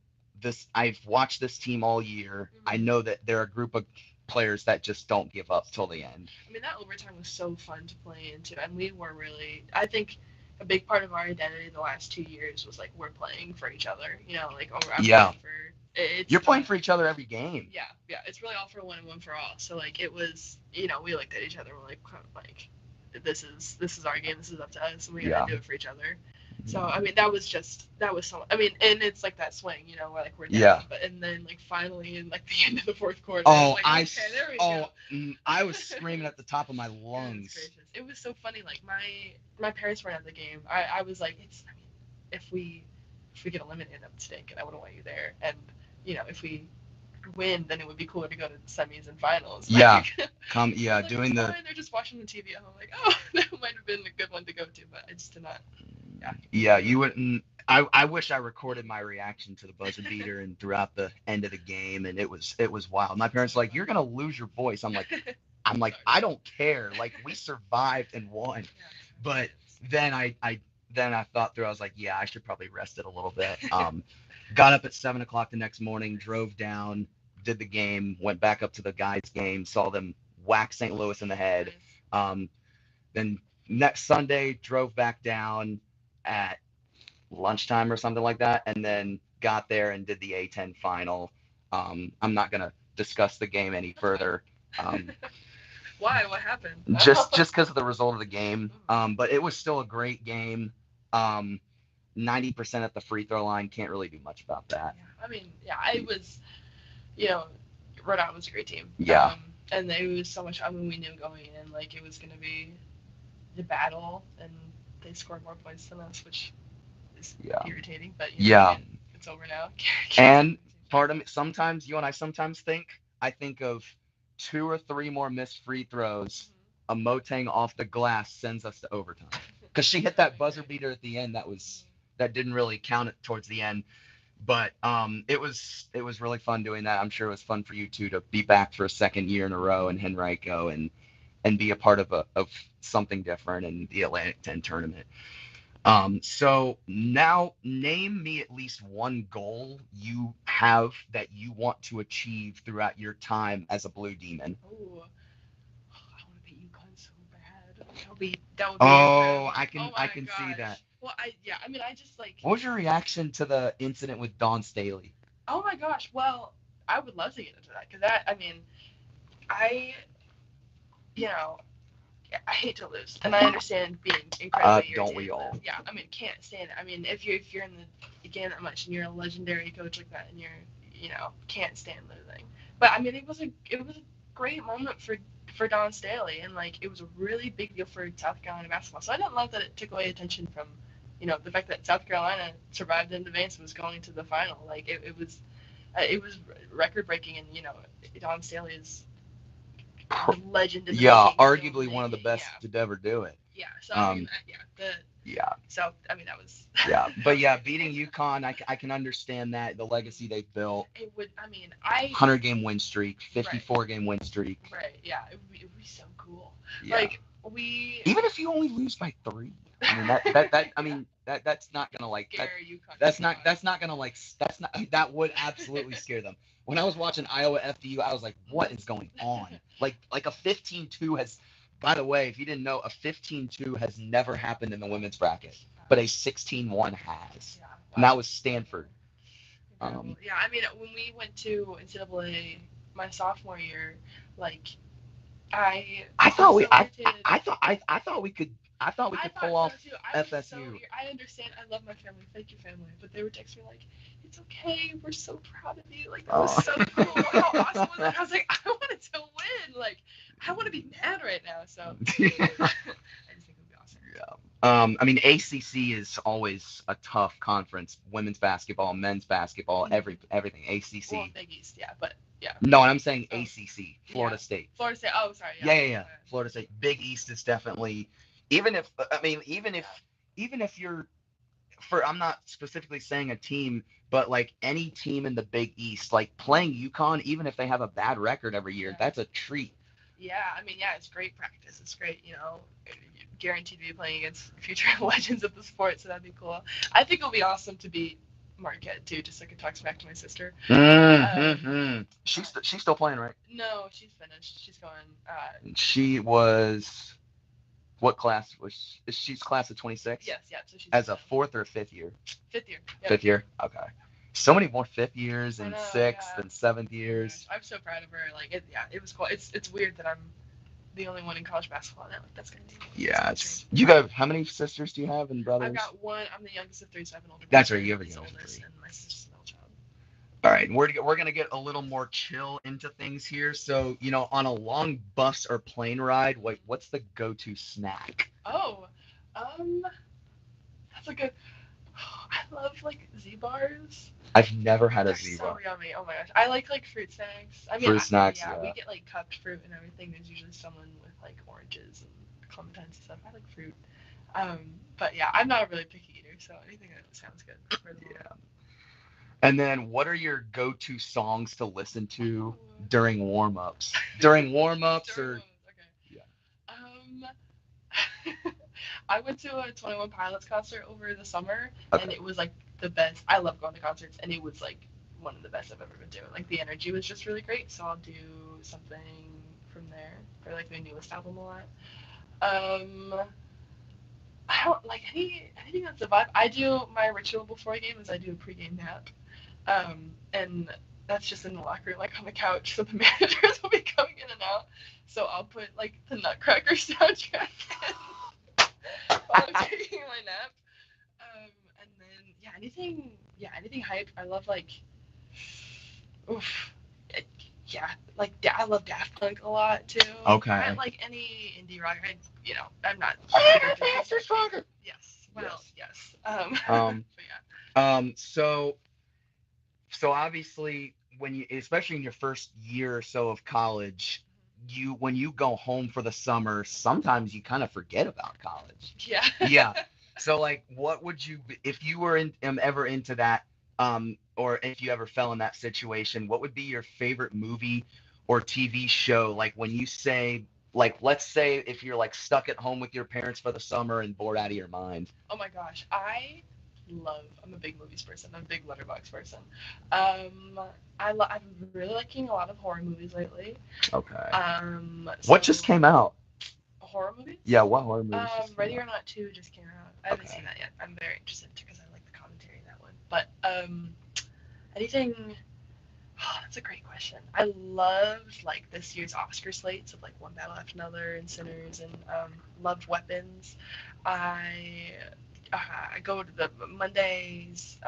[SPEAKER 1] I've watched this team all year. I know that they're a group of players that just don't give up till the end.
[SPEAKER 2] I mean, that overtime was so fun to play into, and we were really. I think a big part of our identity the last 2 years was like we're playing for each other. You know, like I'm
[SPEAKER 1] Yeah.
[SPEAKER 2] playing for. It's
[SPEAKER 1] You're playing for each other every game.
[SPEAKER 2] Yeah, yeah. It's really all for one and one for all. So like it was, we looked at each other. We're like, this is our game. This is up to us, and we gotta do it for each other. So I mean, that was so. I mean, and it's like that swing, where like we're down,
[SPEAKER 1] Yeah.
[SPEAKER 2] but and then like finally in like the end of the fourth quarter.
[SPEAKER 1] Oh,
[SPEAKER 2] like, okay, there we go.
[SPEAKER 1] I was screaming at the top of my
[SPEAKER 2] Goodness
[SPEAKER 1] lungs.
[SPEAKER 2] gracious. It was so funny. Like my parents weren't at the game. I was like, I mean, if we get eliminated, that would stink, and I wouldn't want you there. And if we win, then it would be cooler to go to the semis and finals.
[SPEAKER 1] Yeah.
[SPEAKER 2] Like,
[SPEAKER 1] doing the.
[SPEAKER 2] They're just watching the TV at home. Like, oh, that might have been a good one to go to, but I just did not. Yeah.
[SPEAKER 1] Yeah, you wouldn't. I wish I recorded my reaction to the buzzer beater and throughout the end of the game, and it was wild. My parents were like, "You're gonna lose your voice." I'm like, I don't care. Like we survived and won.
[SPEAKER 2] Yeah.
[SPEAKER 1] But then I thought through. I was like, yeah, I should probably rest it a little bit. Got up at 7 o'clock the next morning, drove down, did the game, went back up to the guys' game, saw them whack St. Louis in the head. Then next Sunday, drove back down at lunchtime or something like that, and then got there and did the A10 final. I'm not gonna discuss the game any further.
[SPEAKER 2] Why? What happened?
[SPEAKER 1] Just because of the result of the game. But it was still a great game. 90% at the free throw line. Can't really do much about that.
[SPEAKER 2] Yeah. I mean, yeah, it was. Rhode Island was a great team.
[SPEAKER 1] Yeah.
[SPEAKER 2] And it was so much. I mean, we knew going in like it was gonna be the battle, and they scored more points than us, which is irritating. But it's over now.
[SPEAKER 1] And part of me, sometimes you and I sometimes I think of 2 or 3 more missed free throws. A Motang off the glass sends us to overtime, because she hit that buzzer beater at the end. That didn't really count it towards the end. But it was really fun doing that. I'm sure it was fun for you too to be back for a second year in a row in Henrico and be a part of something different in the Atlantic 10 tournament. So now name me at least one goal you have that you want to achieve throughout your time as a Blue Demon.
[SPEAKER 2] Oh, I want to beat UConn so bad. That would be.
[SPEAKER 1] Oh, I can
[SPEAKER 2] gosh.
[SPEAKER 1] see that.
[SPEAKER 2] Well, I mean, I just like.
[SPEAKER 1] What was your reaction to the incident with Dawn Staley?
[SPEAKER 2] Oh my gosh. Well, I would love to get into that, because I mean, I hate to lose, and I understand being incredibly irritated.
[SPEAKER 1] Don't we all?
[SPEAKER 2] Yeah, I mean, can't stand it. I mean, if you're in the game that much and you're a legendary coach like that, and you're can't stand losing. But I mean, it was a great moment for Dawn Staley, and like it was a really big deal for South Carolina basketball. So I didn't love that it took away attention from the fact that South Carolina survived in advance and was going to the final. Like it was record breaking, and Dawn Staley is legend.
[SPEAKER 1] Arguably one of the best to ever do it.
[SPEAKER 2] Yeah. So I mean, So I mean, that was.
[SPEAKER 1] But beating UConn, I can understand that the legacy they've built.
[SPEAKER 2] It would. I mean,
[SPEAKER 1] 100-game win streak, 54-game win streak.
[SPEAKER 2] Right. Yeah. It would be so cool.
[SPEAKER 1] Yeah.
[SPEAKER 2] Like
[SPEAKER 1] even if you only lose by 3. I mean that's not gonna that would absolutely scare them. When I was watching Iowa FDU, I was like, what is going on? Like a 15-2 has. By the way, if you didn't know, a 15-2 has never happened in the women's bracket, but a 16-1 has, and that was Stanford.
[SPEAKER 2] I mean, when we went to NCAA my sophomore year, like I thought we could
[SPEAKER 1] I thought we
[SPEAKER 2] I
[SPEAKER 1] could
[SPEAKER 2] thought
[SPEAKER 1] pull off
[SPEAKER 2] so too. I was so
[SPEAKER 1] FSU.
[SPEAKER 2] I understand. I love my family. Thank you, family. But they were texting me like, "It's okay. We're so proud of you. Like that was
[SPEAKER 1] Oh.
[SPEAKER 2] so cool. How awesome was it?" I was like, "I wanted to win. Like I want to be mad right now." So I just think it would be awesome.
[SPEAKER 1] I mean, ACC is always a tough conference. Women's basketball, men's basketball, everything.
[SPEAKER 2] Well,
[SPEAKER 1] ACC.
[SPEAKER 2] Big East, yeah, but yeah.
[SPEAKER 1] No, I'm saying
[SPEAKER 2] Oh.
[SPEAKER 1] ACC, Florida
[SPEAKER 2] Yeah.
[SPEAKER 1] State.
[SPEAKER 2] Florida State. Oh, sorry.
[SPEAKER 1] Yeah. Florida State. Big East is definitely. Even if you're I'm not specifically saying a team, but like any team in the Big East, like playing UConn, even if they have a bad record every year, that's a treat.
[SPEAKER 2] Yeah, I mean, yeah, it's great practice. It's great, guaranteed to be playing against future legends of the sport, so that'd be cool. I think it'll be awesome to beat Marquette too, just so I can talk smack to my sister.
[SPEAKER 1] She's still playing, right?
[SPEAKER 2] No, she's finished. She's going.
[SPEAKER 1] She was. What class was she's class of 26?
[SPEAKER 2] Yes, yeah. So she's
[SPEAKER 1] as a fourth or fifth year.
[SPEAKER 2] Fifth year. Yep.
[SPEAKER 1] Fifth year. Okay. So many more fifth years and sixth and seventh years.
[SPEAKER 2] I'm so proud of her. Like it was cool. It's weird that I'm the only one in college basketball now. Like that's gonna be.
[SPEAKER 1] Yeah, you got how many sisters do you have and brothers?
[SPEAKER 2] I've got one. I'm the youngest of three, so I have an older brother.
[SPEAKER 1] That's right. You have a
[SPEAKER 2] younger
[SPEAKER 1] oldest,
[SPEAKER 2] and my sister's an middle child.
[SPEAKER 1] All right, we're gonna get a little more chill into things here. So on a long bus or plane ride, what's the go-to snack?
[SPEAKER 2] Oh, that's a good. I love like Z-bars.
[SPEAKER 1] I've never had a Z-bar.
[SPEAKER 2] So yummy. Oh my gosh. I like fruit snacks. I mean,
[SPEAKER 1] fruit snacks.
[SPEAKER 2] Yeah, we get like cupped fruit and everything. There's usually someone with like oranges and clementines and stuff. I like fruit. But yeah, I'm not a really picky eater, so anything that sounds good. Yeah.
[SPEAKER 1] And then, what are your go-to songs to listen to during warm-ups? During warm-ups or?
[SPEAKER 2] Okay. Yeah. I went to a 21 Pilots concert over the summer, and it was like the best. I love going to concerts, and it was like one of the best I've ever been to. Like the energy was just really great, so I'll do something from there for like their newest album a lot. I don't like anything that's a vibe. I do my ritual before a game is I do a pregame nap, and that's just in the locker room, like on the couch, so the managers will be coming in and out. So I'll put like the Nutcracker soundtrack in while I'm taking my nap. And then anything hype. I love like, I love Daft Punk a lot too.
[SPEAKER 1] Okay.
[SPEAKER 2] I like any indie rock. I'm not.
[SPEAKER 1] Faster, stronger.
[SPEAKER 2] Yes. Well, yes.
[SPEAKER 1] But yeah. So obviously, especially in your first year or so of college, when you go home for the summer, sometimes you kind of forget about college.
[SPEAKER 2] Yeah.
[SPEAKER 1] Yeah. So like, what would you, if you were ever into that, or if you ever fell in that situation, what would be your favorite movie or TV show? Like when you say, like, let's say if you're like stuck at home with your parents for the summer and bored out of your mind.
[SPEAKER 2] Oh my gosh, I'm a big movies person. I'm a big Letterboxd person. I'm really liking a lot of horror movies lately.
[SPEAKER 1] Okay. What just came out?
[SPEAKER 2] Horror movies?
[SPEAKER 1] Yeah, what horror movies?
[SPEAKER 2] Ready or Not 2 just came out. I haven't seen that yet. I'm very interested because I like the commentary in that one. But anything. Oh, that's a great question. I loved like this year's Oscar slates of like One Battle After Another and Sinners and loved Weapons. I go to the Mondays.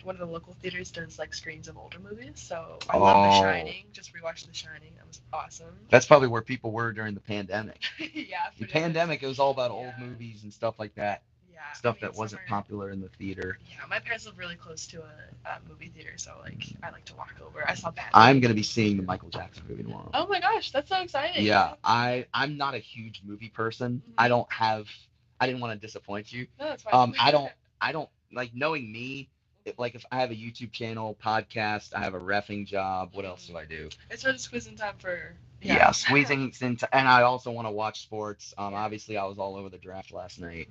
[SPEAKER 2] One of the local theaters does like screens of older movies, so I love The Shining. Just rewatched The Shining. That was awesome.
[SPEAKER 1] That's probably where people were during the pandemic.
[SPEAKER 2] Yeah.
[SPEAKER 1] The pandemic, it was all about old movies and stuff like that.
[SPEAKER 2] Yeah.
[SPEAKER 1] Stuff that wasn't popular in the theater.
[SPEAKER 2] Yeah, my parents live really close to a movie theater, so like I like to walk over. I saw Batman.
[SPEAKER 1] I'm gonna be seeing the Michael Jackson movie tomorrow.
[SPEAKER 2] Oh my gosh, that's so exciting.
[SPEAKER 1] Yeah, I'm not a huge movie person. Mm-hmm. I didn't want to disappoint you.
[SPEAKER 2] No, that's fine.
[SPEAKER 1] I don't like, knowing me. Like if I have a YouTube channel, podcast, I have a reffing job. What else do I do?
[SPEAKER 2] It's sort of squeezing time for.
[SPEAKER 1] Yeah, squeezing into, and I also want to watch sports. Obviously, I was all over the draft last night.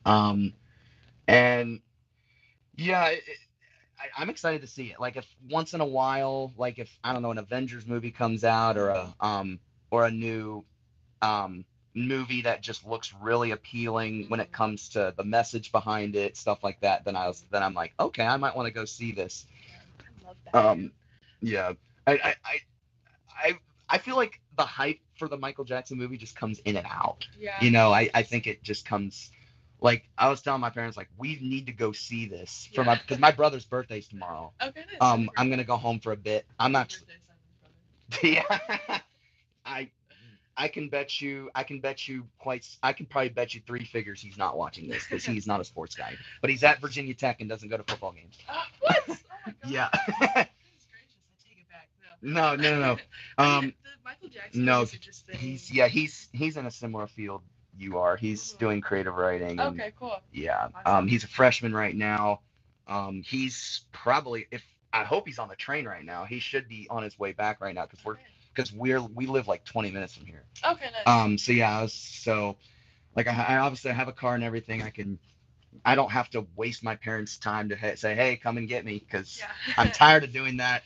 [SPEAKER 1] And yeah, I'm excited to see it. Like if once in a while, like if I don't know, an Avengers movie comes out or a new movie that just looks really appealing when it comes to the message behind it, stuff like that, then I'm like, okay, I might want to go see this.
[SPEAKER 2] I love that.
[SPEAKER 1] Yeah. I feel like the hype for the Michael Jackson movie just comes in and out.
[SPEAKER 2] Yeah.
[SPEAKER 1] You know, I think it just comes. Like I was telling my parents, like we need to go see this for because my brother's birthday's tomorrow.
[SPEAKER 2] Okay. Nice.
[SPEAKER 1] I'm gonna go home for a bit. I'm not. Yeah. I I can bet you I can probably bet you three figures he's not watching this because he's not a sports guy. But he's at Virginia Tech and doesn't go to football games.
[SPEAKER 2] What? Oh my God.
[SPEAKER 1] Yeah.
[SPEAKER 2] Goodness gracious, I take it back.
[SPEAKER 1] No.
[SPEAKER 2] The Michael Jackson
[SPEAKER 1] No,
[SPEAKER 2] is interesting.
[SPEAKER 1] he's in a similar field you are. He's doing creative writing. And,
[SPEAKER 2] Okay, cool.
[SPEAKER 1] yeah.
[SPEAKER 2] Awesome.
[SPEAKER 1] He's a freshman right now. He's probably I hope he's on the train right now. He should be on his way back right now because we live like 20 minutes from here.
[SPEAKER 2] Okay, nice.
[SPEAKER 1] So yeah, like I obviously have a car and everything. I don't have to waste my parents' time to say, hey, come and get me because I'm tired of doing that.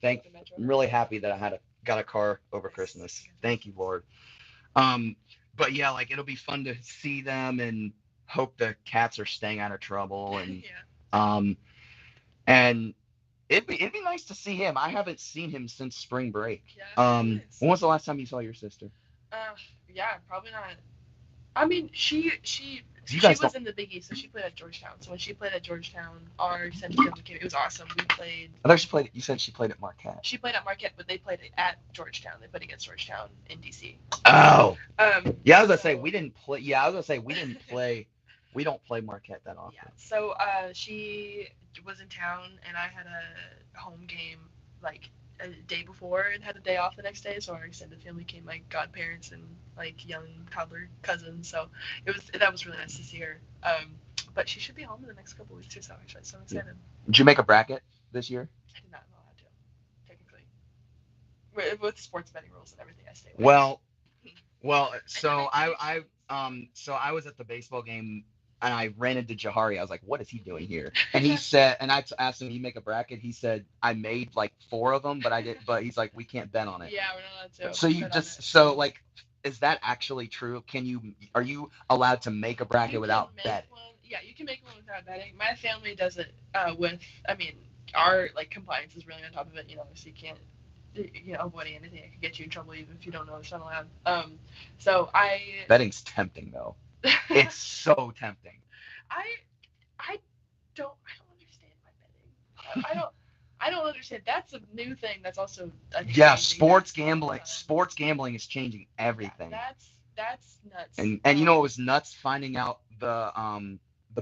[SPEAKER 2] Yeah.
[SPEAKER 1] I'm really happy that I got a car over Christmas. Thank you, Lord. But yeah, like it'll be fun to see them and hope the cats are staying out of trouble and and it'd be nice to see him. I haven't seen him since spring break.
[SPEAKER 2] Yeah. Nice.
[SPEAKER 1] When was the last time you saw your sister?
[SPEAKER 2] Yeah, probably not. I mean, she was in the Big East, so she played at Georgetown. So when she played at Georgetown, our Central came. It was awesome. We played.
[SPEAKER 1] I thought she played. You said she played at Marquette.
[SPEAKER 2] She played at Marquette, but they played at Georgetown. They played against Georgetown in DC.
[SPEAKER 1] Oh. Yeah, I was gonna say we didn't play. Yeah, I was gonna say we didn't play. We don't play Marquette that often.
[SPEAKER 2] Yeah. So she was in town, and I had a home game like a day before and had a day off the next day. So our extended family came, my godparents and like young toddler cousins. So that was really nice to see her. But she should be home in the next couple of weeks or so. Actually, so I'm excited.
[SPEAKER 1] Yeah. Did you make a bracket this year?
[SPEAKER 2] I did not know how to, technically. With sports betting rules and everything, I stay away.
[SPEAKER 1] Well, so I was at the baseball game and I ran into Jahari. I was like, what is he doing here? And he said, and I asked him, you make a bracket? He said, I made like 4 of them, but he's like, we can't bet on it.
[SPEAKER 2] Yeah, we're not allowed to.
[SPEAKER 1] So like, is that actually true? Are you allowed to make a bracket without betting?
[SPEAKER 2] Yeah, you can make one without betting. My family does it our like compliance is really on top of it, so you can't, avoiding anything that could get you in trouble even if you don't know it's not allowed.
[SPEAKER 1] Betting's tempting though. It's so tempting.
[SPEAKER 2] I don't understand my betting. I don't understand. That's a new thing. That's also
[SPEAKER 1] sports gambling. Sports gambling is changing everything.
[SPEAKER 2] Yeah, that's nuts.
[SPEAKER 1] And you know what was nuts? Finding out the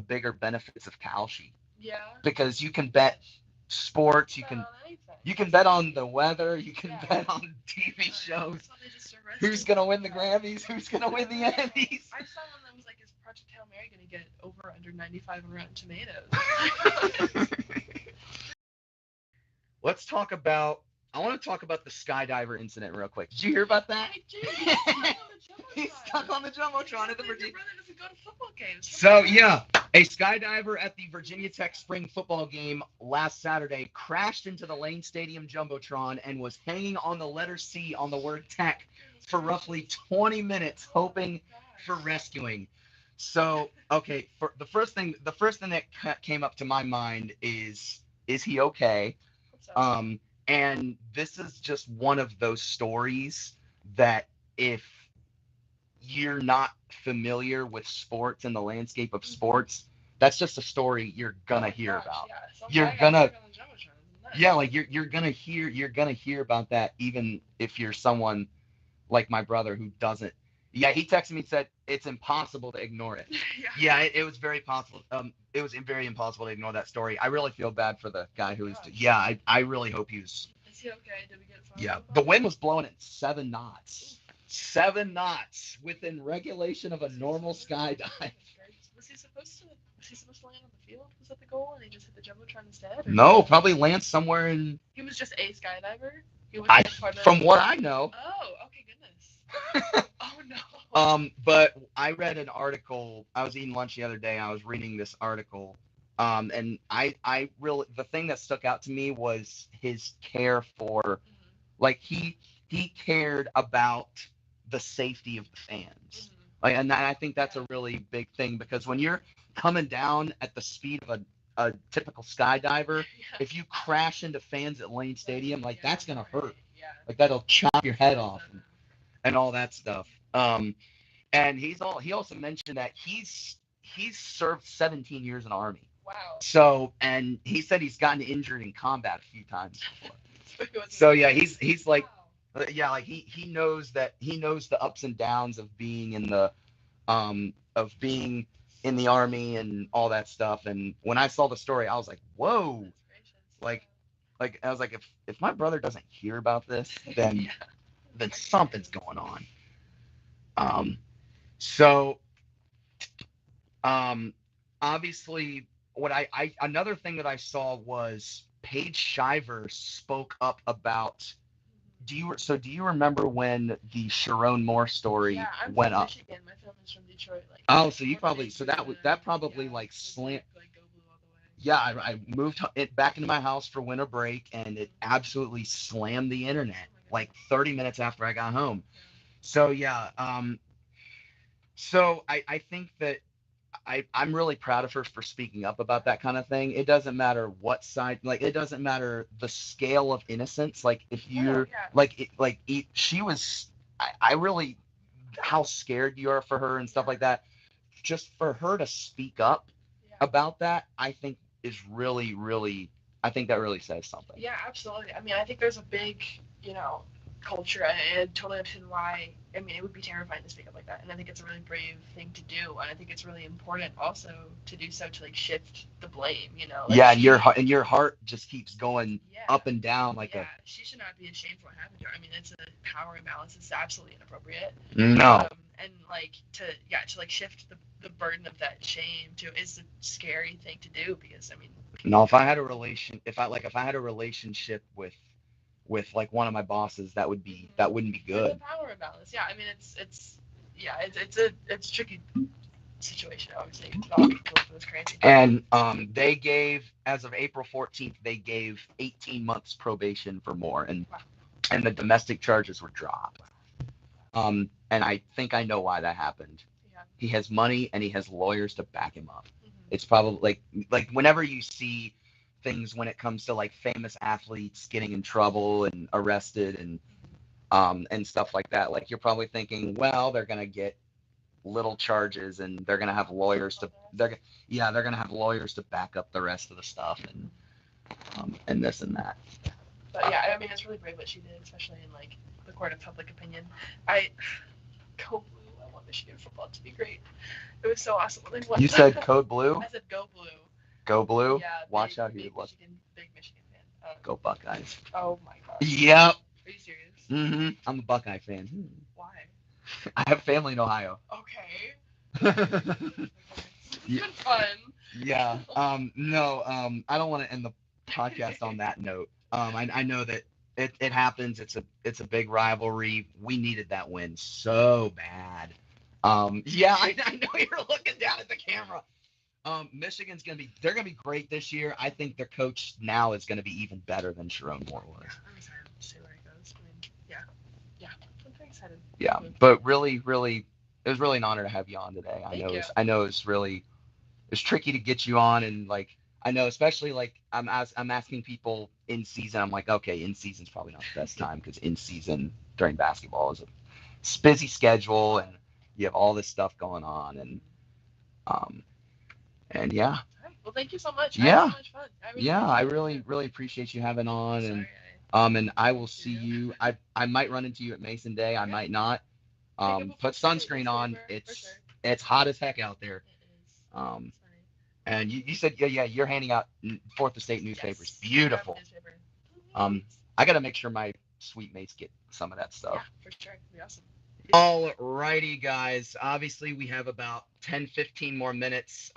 [SPEAKER 1] bigger benefits of Kalshi.
[SPEAKER 2] Yeah.
[SPEAKER 1] Because you can bet sports. You can bet on the weather. You can bet on TV shows. Who's gonna win the Grammys? Who's gonna win the Emmys?
[SPEAKER 2] I saw one that was like, is Project Hail Mary gonna get over under 95 on Rotten Tomatoes?
[SPEAKER 1] I want to talk about the skydiver incident real quick. Did you hear about that?
[SPEAKER 2] I did.
[SPEAKER 1] He's stuck on the Jumbotron at the Virginia.
[SPEAKER 2] Your brother doesn't go to football games.
[SPEAKER 1] So yeah, a skydiver at the Virginia Tech spring football game last Saturday crashed into the Lane Stadium Jumbotron and was hanging on the letter C on the word Tech for roughly 20 minutes, hoping for rescuing. So okay, for the first thing that came up to my mind is he okay? And this is just one of those stories that if you're not familiar with sports and the landscape of sports, that's just a story you're gonna hear about. You're gonna hear about that even if you're someone like my brother who doesn't. Yeah, he texted me and said it's impossible to ignore it. Yeah, it was very possible. It was very impossible to ignore that story. I really feel bad for the guy who was. Yeah, I really hope he was.
[SPEAKER 2] Is he okay? Did we get far?
[SPEAKER 1] Yeah, the wind was blowing at 7 knots. 7 knots within regulation of a normal skydive.
[SPEAKER 2] Was he supposed to land on the field? Was that the goal, and he just hit the jumbotron instead?
[SPEAKER 1] No, probably land somewhere in.
[SPEAKER 2] He was just a skydiver.
[SPEAKER 1] From what I know.
[SPEAKER 2] Oh, okay, goodness. Oh no.
[SPEAKER 1] But I read an article. I was eating lunch the other day. I was reading this article. And I really, the thing that stuck out to me was his care for, like he cared about the safety of the fans. Like, and I think that's a really big thing because when you're coming down at the speed of a typical skydiver, if you crash into fans at Lane Stadium, like that's gonna hurt. Like that'll chop your head off. and all that stuff. And he also mentioned that he's served 17 years in the Army.
[SPEAKER 2] Wow.
[SPEAKER 1] So, and he said he's gotten injured in combat a few times before.
[SPEAKER 2] So
[SPEAKER 1] So yeah, he's like,
[SPEAKER 2] wow.
[SPEAKER 1] yeah, like he knows that he knows the ups and downs of being in the of being in the Army and all that stuff. And when I saw the story, I was like, whoa,
[SPEAKER 2] That's gracious.
[SPEAKER 1] like I was like, if my brother doesn't hear about this, then
[SPEAKER 2] Yeah.
[SPEAKER 1] then something's going on. Um, so um, obviously, what I another thing that I saw was Paige Shiver spoke up about. Do you remember when the Sharon Moore story
[SPEAKER 2] Yeah, I'm
[SPEAKER 1] went
[SPEAKER 2] from
[SPEAKER 1] up?
[SPEAKER 2] Michigan. My family's from Detroit. Like,
[SPEAKER 1] Oh, so you
[SPEAKER 2] born and
[SPEAKER 1] probably
[SPEAKER 2] raised
[SPEAKER 1] so
[SPEAKER 2] here,
[SPEAKER 1] that
[SPEAKER 2] and
[SPEAKER 1] that
[SPEAKER 2] then
[SPEAKER 1] probably
[SPEAKER 2] yeah,
[SPEAKER 1] like
[SPEAKER 2] was
[SPEAKER 1] slant.
[SPEAKER 2] like go blue all the way.
[SPEAKER 1] Yeah, I moved it back into my house for winter break, and it absolutely slammed the internet
[SPEAKER 2] Oh my
[SPEAKER 1] like
[SPEAKER 2] goodness.
[SPEAKER 1] 30 minutes after I got home.
[SPEAKER 2] Yeah.
[SPEAKER 1] So yeah, so I think that I'm really proud of her for speaking up about that kind of thing. It doesn't matter what side, like it doesn't matter the scale of innocence. Like if
[SPEAKER 2] No,
[SPEAKER 1] you're
[SPEAKER 2] yeah.
[SPEAKER 1] she was, I really how scared you are for her and stuff
[SPEAKER 2] Yeah.
[SPEAKER 1] like that. Just for her to speak up
[SPEAKER 2] Yeah.
[SPEAKER 1] about that, I think is really, really, I think that really says something.
[SPEAKER 2] Yeah, absolutely. I mean, I think there's a big, you know, culture, and I totally understand why. I mean, it would be terrifying to speak up like that, and I think it's a really brave thing to do, and I think it's really important also to do so to like shift the blame. You know, like
[SPEAKER 1] Yeah, and your heart just keeps going
[SPEAKER 2] yeah,
[SPEAKER 1] up and down like
[SPEAKER 2] yeah,
[SPEAKER 1] a
[SPEAKER 2] she should not be ashamed for what happened to her. I mean, it's a power imbalance. It's absolutely inappropriate.
[SPEAKER 1] no.
[SPEAKER 2] And like to like shift the burden of that shame to is a scary thing to do because I mean.
[SPEAKER 1] No, if I had a if I had a relationship with like one of my bosses, that wouldn't be good.
[SPEAKER 2] It's a power imbalance. Yeah, I mean it's a tricky situation. Obviously, a lot of people go through this crazy.
[SPEAKER 1] And they gave, as of April 14th, they gave 18 months probation for Moore,
[SPEAKER 2] Wow.
[SPEAKER 1] and the domestic charges were dropped. And I think I know why that happened.
[SPEAKER 2] Yeah.
[SPEAKER 1] He has money and he has lawyers to back him up.
[SPEAKER 2] Mm-hmm.
[SPEAKER 1] It's probably like whenever you see things when it comes to like famous athletes getting in trouble and arrested and stuff like that, like you're probably thinking, well, they're gonna get little charges and they're gonna have lawyers to they're gonna have lawyers to back up the rest of the stuff and this and that.
[SPEAKER 2] But yeah, I mean it's really brave what she did, especially in like the court of public opinion. I go blue. I want Michigan football to be great. It was so awesome when they won.
[SPEAKER 1] You said Code Blue?
[SPEAKER 2] I said go blue.
[SPEAKER 1] Go Blue?
[SPEAKER 2] Yeah.
[SPEAKER 1] Watch out here.
[SPEAKER 2] Big Michigan fan.
[SPEAKER 1] Go Buckeyes.
[SPEAKER 2] Oh my gosh.
[SPEAKER 1] Yep.
[SPEAKER 2] Are you serious?
[SPEAKER 1] Mm-hmm. I'm a Buckeye fan.
[SPEAKER 2] Why?
[SPEAKER 1] I have family in Ohio.
[SPEAKER 2] Okay. It's
[SPEAKER 1] Yeah.
[SPEAKER 2] been fun.
[SPEAKER 1] Yeah. No. I don't want to end the podcast on that note. I know that it happens. It's a big rivalry. We needed that win so bad. Yeah, I know you're looking down at the camera. Michigan's they're gonna be great this year. I think their coach now is gonna be even better than Sharon Moore was.
[SPEAKER 2] Yeah, I'm excited to see where it goes. I mean, yeah, I'm very excited.
[SPEAKER 1] Yeah, but really, really, it was really an honor to have you on today.
[SPEAKER 2] Thank you.
[SPEAKER 1] I know it's really it's tricky to get you on, and like I know, especially like I'm asking people in season. I'm like, okay, in season's probably not the best time because in season during basketball is a busy schedule, and you have all this stuff going on, um and yeah.
[SPEAKER 2] Well, thank you so much.
[SPEAKER 1] Yeah.
[SPEAKER 2] I had so much fun. I
[SPEAKER 1] really appreciate you having on.
[SPEAKER 2] Sorry,
[SPEAKER 1] And I will see you. I might run into you at Mason Day. I might not. Put sunscreen on. It's hot as heck out there.
[SPEAKER 2] It is.
[SPEAKER 1] And you said yeah you're handing out Fourth Estate newspapers. Yes. Beautiful. I got to make sure my sweet mates get some of that stuff.
[SPEAKER 2] Yeah, for sure. It'd be awesome.
[SPEAKER 1] All righty, guys. Obviously, we have about 10, 15 more minutes.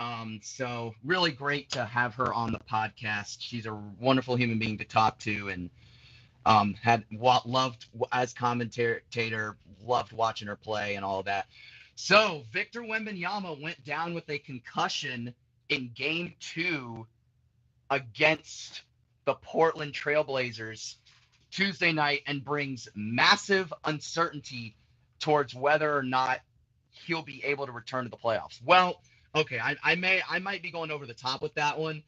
[SPEAKER 1] So really great to have her on the podcast. She's a wonderful human being to talk to, and loved as commentator, loved watching her play and all of that. So Victor Wembanyama went down with a concussion in Game 2 against the Portland Trailblazers Tuesday night and brings massive uncertainty towards whether or not he'll be able to return to the playoffs. Well, okay, I might be going over the top with that one.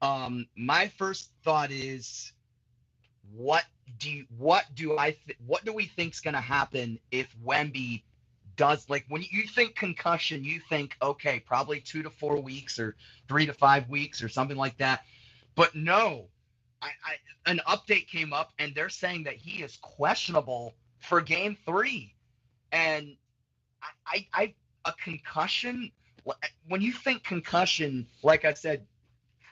[SPEAKER 1] My first thought is, what what do we think's going to happen if Wemby does, like, when you think concussion, you think, okay, probably 2 to 4 weeks or 3 to 5 weeks or something like that. But no, an update came up and they're saying that he is questionable for game 3. And a concussion, when you think concussion, like I said,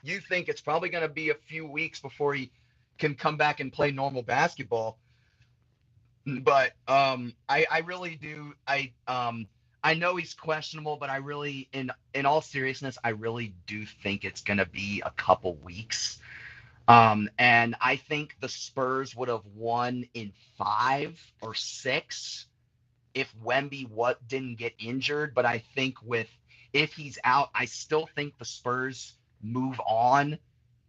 [SPEAKER 1] you think it's probably going to be a few weeks before he can come back and play normal basketball. But I really do. I know he's questionable, but I really, in all seriousness, I really do think it's going to be a couple weeks. And I think the Spurs would have won in 5 or 6 if Wemby didn't get injured. But I think if he's out, I still think the Spurs move on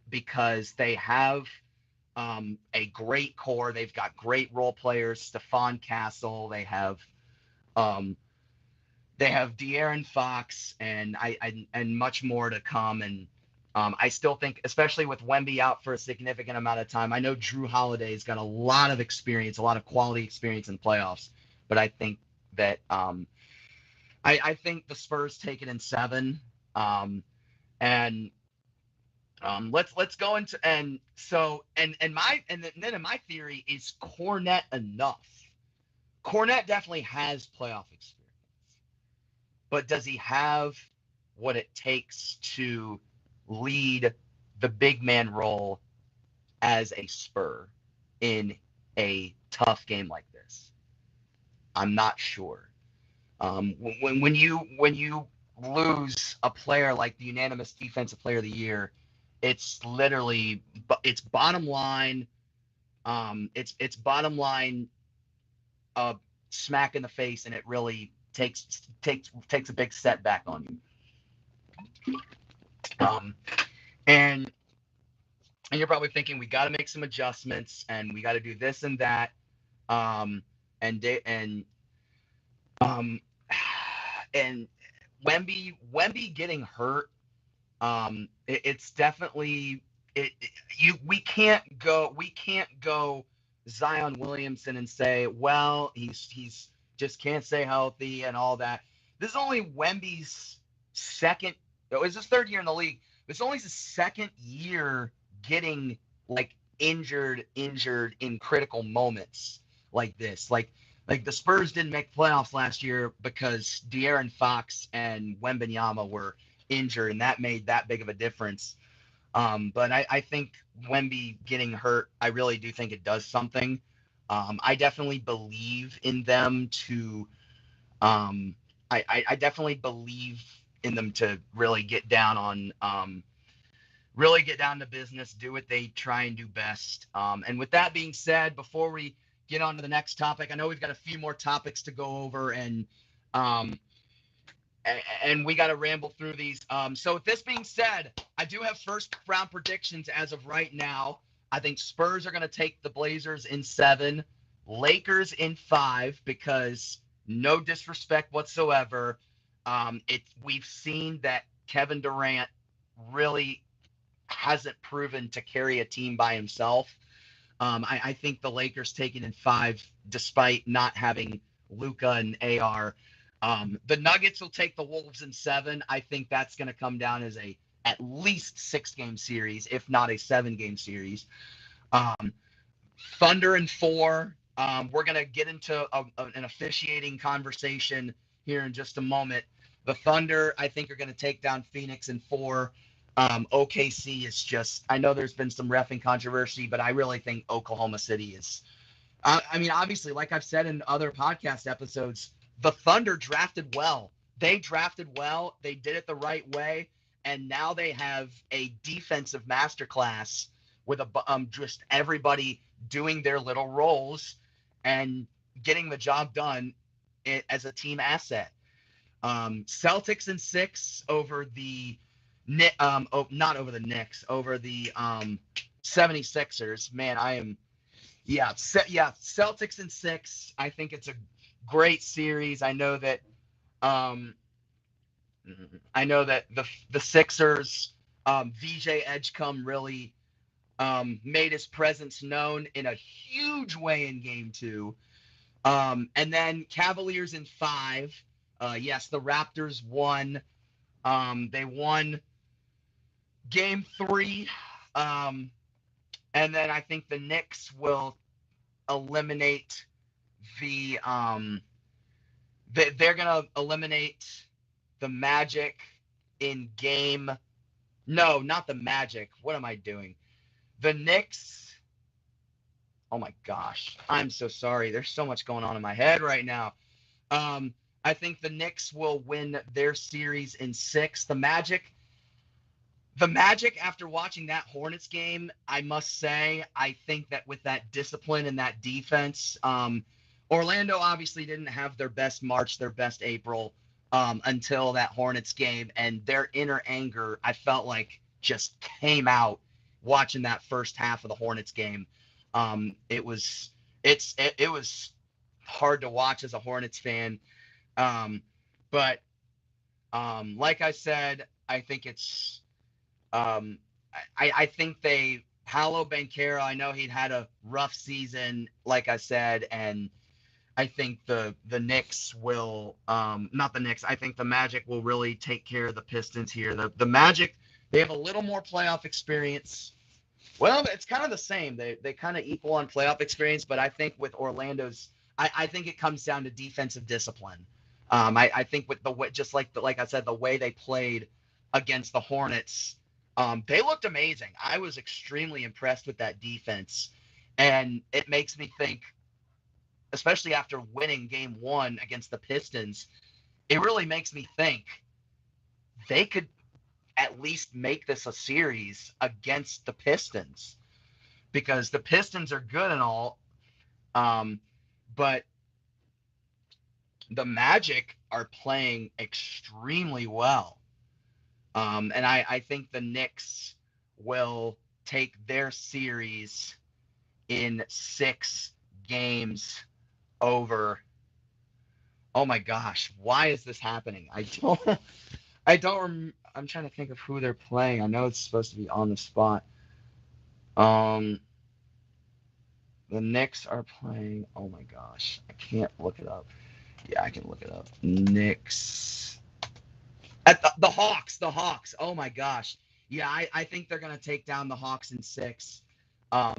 [SPEAKER 1] because they have a great core. They've got great role players, Stephon Castle. They have De'Aaron Fox and and much more to come. And I still think, especially with Wemby out for a significant amount of time, I know Drew Holiday's got a lot of experience, a lot of quality experience in playoffs. But I think that I think the Spurs take it in 7. And let's go into and then in my theory is Cornette enough. Cornette definitely has playoff experience, but does he have what it takes to lead the big man role as a Spur in a tough game like this? I'm not sure. When you lose a player like the unanimous defensive player of the year, it's literally it's bottom line. It's bottom line. Smack in the face, and it really takes a big setback on you. And you're probably thinking we got to make some adjustments, and we got to do this and that. And Wemby getting hurt. It's definitely we can't go Zion Williamson and say, well, he's just can't stay healthy and all that. This is only Wemby's second. It was his 3rd year in the league. It's only his 2nd year getting like injured in critical moments like this. Like the Spurs didn't make playoffs last year because De'Aaron Fox and Wembanyama were injured, and that made that big of a difference. But I think Wemby getting hurt, I really do think it does something. I definitely believe in them to I definitely believe in them to really get down to business, do what they try and do best. And with that being said, before we get on to the next topic, I know we've got a few more topics to go over, and we got to ramble through these. So with this being said, I do have first round predictions as of right now. I think Spurs are going to take the Blazers in 7, Lakers in 5, because no disrespect whatsoever. We've seen that Kevin Durant really hasn't proven to carry a team by himself. I think the Lakers take it in 5, despite not having Luka and AR. The Nuggets will take the Wolves in 7. I think that's going to come down as at least 6-game series, if not a 7-game series. Thunder in 4. We're going to get into an officiating conversation here in just a moment. The Thunder, I think, are going to take down Phoenix in 4. OKC is just, I know there's been some reffing controversy, but I really think Oklahoma City is, obviously, like I've said in other podcast episodes, the Thunder drafted well. They drafted well. They did it the right way. And now they have a defensive masterclass with just everybody doing their little roles and getting the job done as a team asset. Celtics in 6 over the not over the Knicks, over the 76ers. Man, Celtics in 6. I think it's a great series. I know that the Sixers, VJ Edgecombe really made his presence known in a huge way in game 2. And then Cavaliers in 5. Yes, the Raptors won. They won game 3. And then I think the Knicks will eliminate they're going to eliminate the Magic in game. No, not the Magic. What am I doing? The Knicks. Oh my gosh. I'm so sorry. There's so much going on in my head right now. I think the Knicks will win their series in 6. The Magic, after watching that Hornets game, I must say, I think that with that discipline and that defense, Orlando obviously didn't have their best March, their best April until that Hornets game, and their inner anger, I felt like, just came out watching that first half of the Hornets game. It was hard to watch as a Hornets fan, but like I said, I think it's I think they Paolo Banchero. I know he'd had a rough season, like I said, and I think the Knicks will not the Knicks. I think the Magic will really take care of the Pistons here. The Magic, they have a little more playoff experience. Well, it's kind of the same. They kind of equal on playoff experience, but I think with Orlando's, I think it comes down to defensive discipline. I think with the way, just like I said, the way they played against the Hornets, they looked amazing. I was extremely impressed with that defense, and it makes me think, especially after winning game 1 against the Pistons, it really makes me think they could at least make this a series against the Pistons, because the Pistons are good and all, but the Magic are playing extremely well. And I think the Knicks will take their series in 6 games over. Oh my gosh, why is this happening? I'm trying to think of who they're playing. I know it's supposed to be on the spot. The Knicks are playing. Oh my gosh, I can't look it up. Yeah, I can look it up. Knicks at the Hawks. The Hawks. Oh my gosh. Yeah, I think they're gonna take down the Hawks in 6. All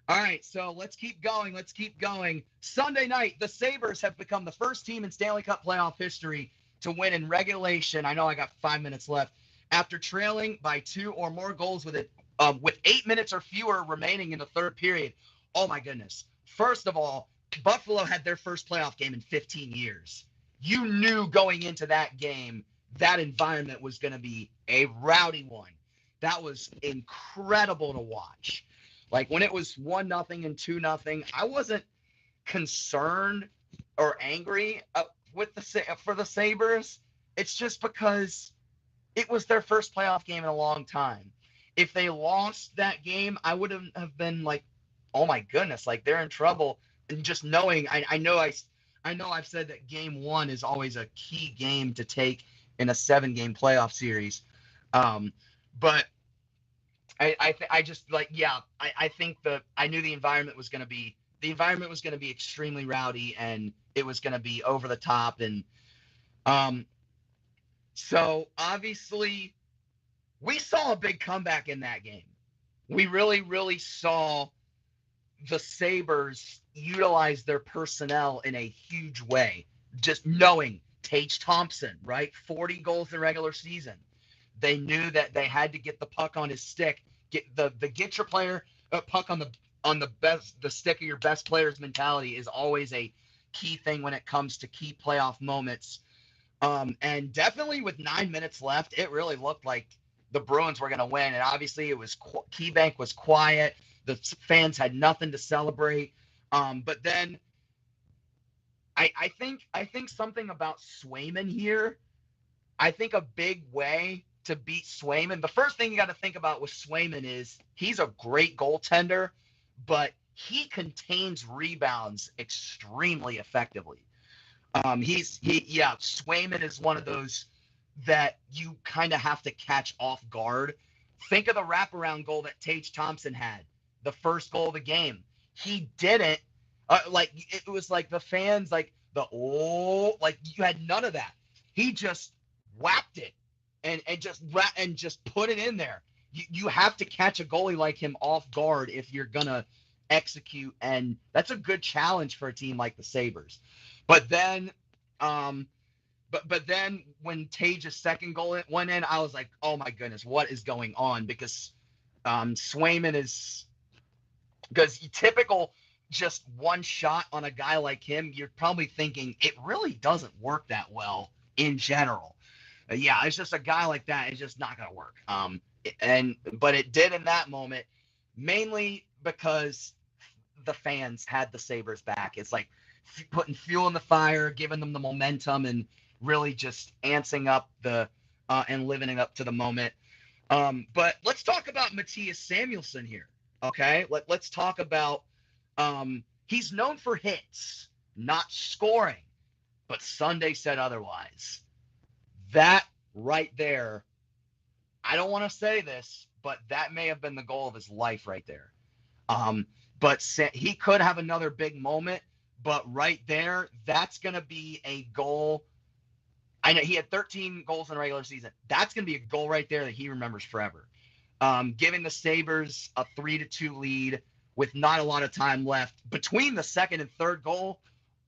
[SPEAKER 1] right, so let's keep going. Let's keep going. Sunday night, the Sabres have become the first team in Stanley Cup playoff history to win in regulation. I know I got 5 minutes left. After trailing by 2 or more goals with 8 minutes or fewer remaining in the third period. Oh my goodness. First of all, Buffalo had their first playoff game in 15 years. You knew going into that game that environment was going to be a rowdy one. That was incredible to watch. Like when it was 1-0 and 2-0, I wasn't concerned or angry for the Sabres. It's just because it was their first playoff game in a long time. If they lost that game, I would have been like, oh my goodness, like they're in trouble. And just knowing, I know I've said that game 1 is always a key game to take in a 7-game playoff series. But I just like, yeah, I think I knew the environment was going to be extremely rowdy, and it was going to be over the top. And so obviously we saw a big comeback in that game. We really, really saw the Sabres utilize their personnel in a huge way. Just knowing Tage Thompson, right? 40 goals in regular season. They knew that they had to get the puck on his stick. Get your player puck on the stick of your best player's mentality is always a key thing when it comes to key playoff moments. And definitely with 9 minutes left, it really looked like the Bruins were going to win. And obviously, it was KeyBank was quiet. The fans had nothing to celebrate. But then I think something about Swayman here. I think a big way to beat Swayman. The first thing you got to think about with Swayman is he's a great goaltender, but he contains rebounds extremely effectively. Swayman is one of those that you kind of have to catch off guard Think of the wraparound goal that Tage Thompson had, the first goal of the game. He didn't. Like it was like the fans, like like you had none of that. He just whacked it and just put it in there. You have to catch a goalie like him off guard if you're gonna execute, and that's a good challenge for a team like the Sabres. But then, but then when Tage's second goal went in, I was like, oh my goodness, what is going on? Because Swayman is because typical just one shot on a guy like him, you're probably thinking it really doesn't work that well in general. Yeah, it's just a guy like that. It's just not going to work. But it did in that moment, mainly because the fans had the Sabres back. It's like putting fuel in the fire, giving them the momentum, and really just antsing up and living it up to the moment. But let's talk about Matthias Samuelsson here. Okay, let's talk about. He's known for hits, not scoring, but Sunday said otherwise. That right there, I don't want to say this, but that may have been the goal of his life right there. But he could have another big moment, but right there, that's going to be a goal. I know he had 13 goals in the regular season. That's going to be a goal right there that he remembers forever. Giving the Sabres a 3-2 lead with not a lot of time left between the second and third goal.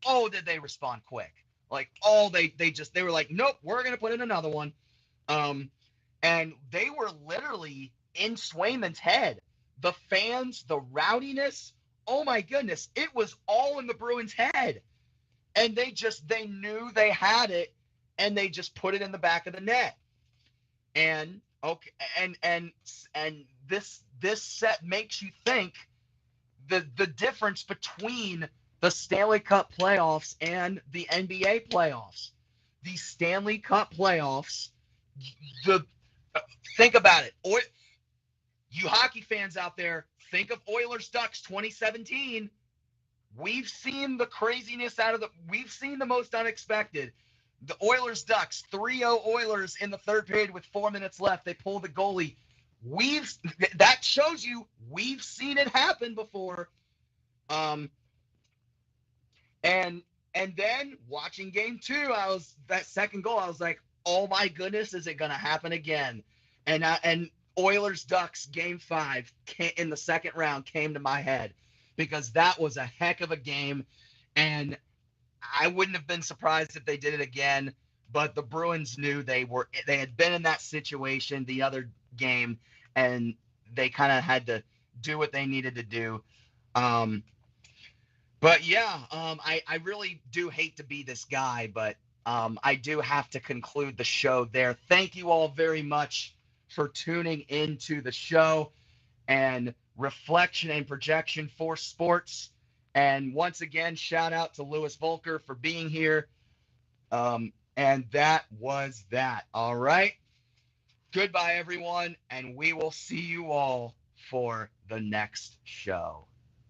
[SPEAKER 1] Oh, did they respond quick? Like, they were like, nope, we're going to put in another one. And they were literally in Swayman's head. The fans, the rowdiness, oh my goodness, it was all in the Bruins' head. And they knew they had it, and they just put it in the back of the net. And okay, and this set makes you think the difference between the Stanley Cup playoffs and the NBA playoffs. The Stanley Cup playoffs, think about it. Or you hockey fans out there, think of Oilers Ducks 2017. We've seen the craziness we've seen the most unexpected. The Oilers Ducks, 3-0 Oilers in the third period with 4 minutes left. They pull the goalie. That shows you we've seen it happen before. And then watching game 2, that second goal, I was like, oh my goodness, is it gonna happen again? And Oilers Ducks game 5 in the second round came to my head because that was a heck of a game, and I wouldn't have been surprised if they did it again. But the Bruins knew they had been in that situation the other game, and they kind of had to do what they needed to do. But yeah, I really do hate to be this guy, but I do have to conclude the show there. Thank you all very much for tuning into the show and reflection and projection for sports. And once again, shout out to Louis Volker for being here. And that was that. All right. Goodbye, everyone. And we will see you all for the next show.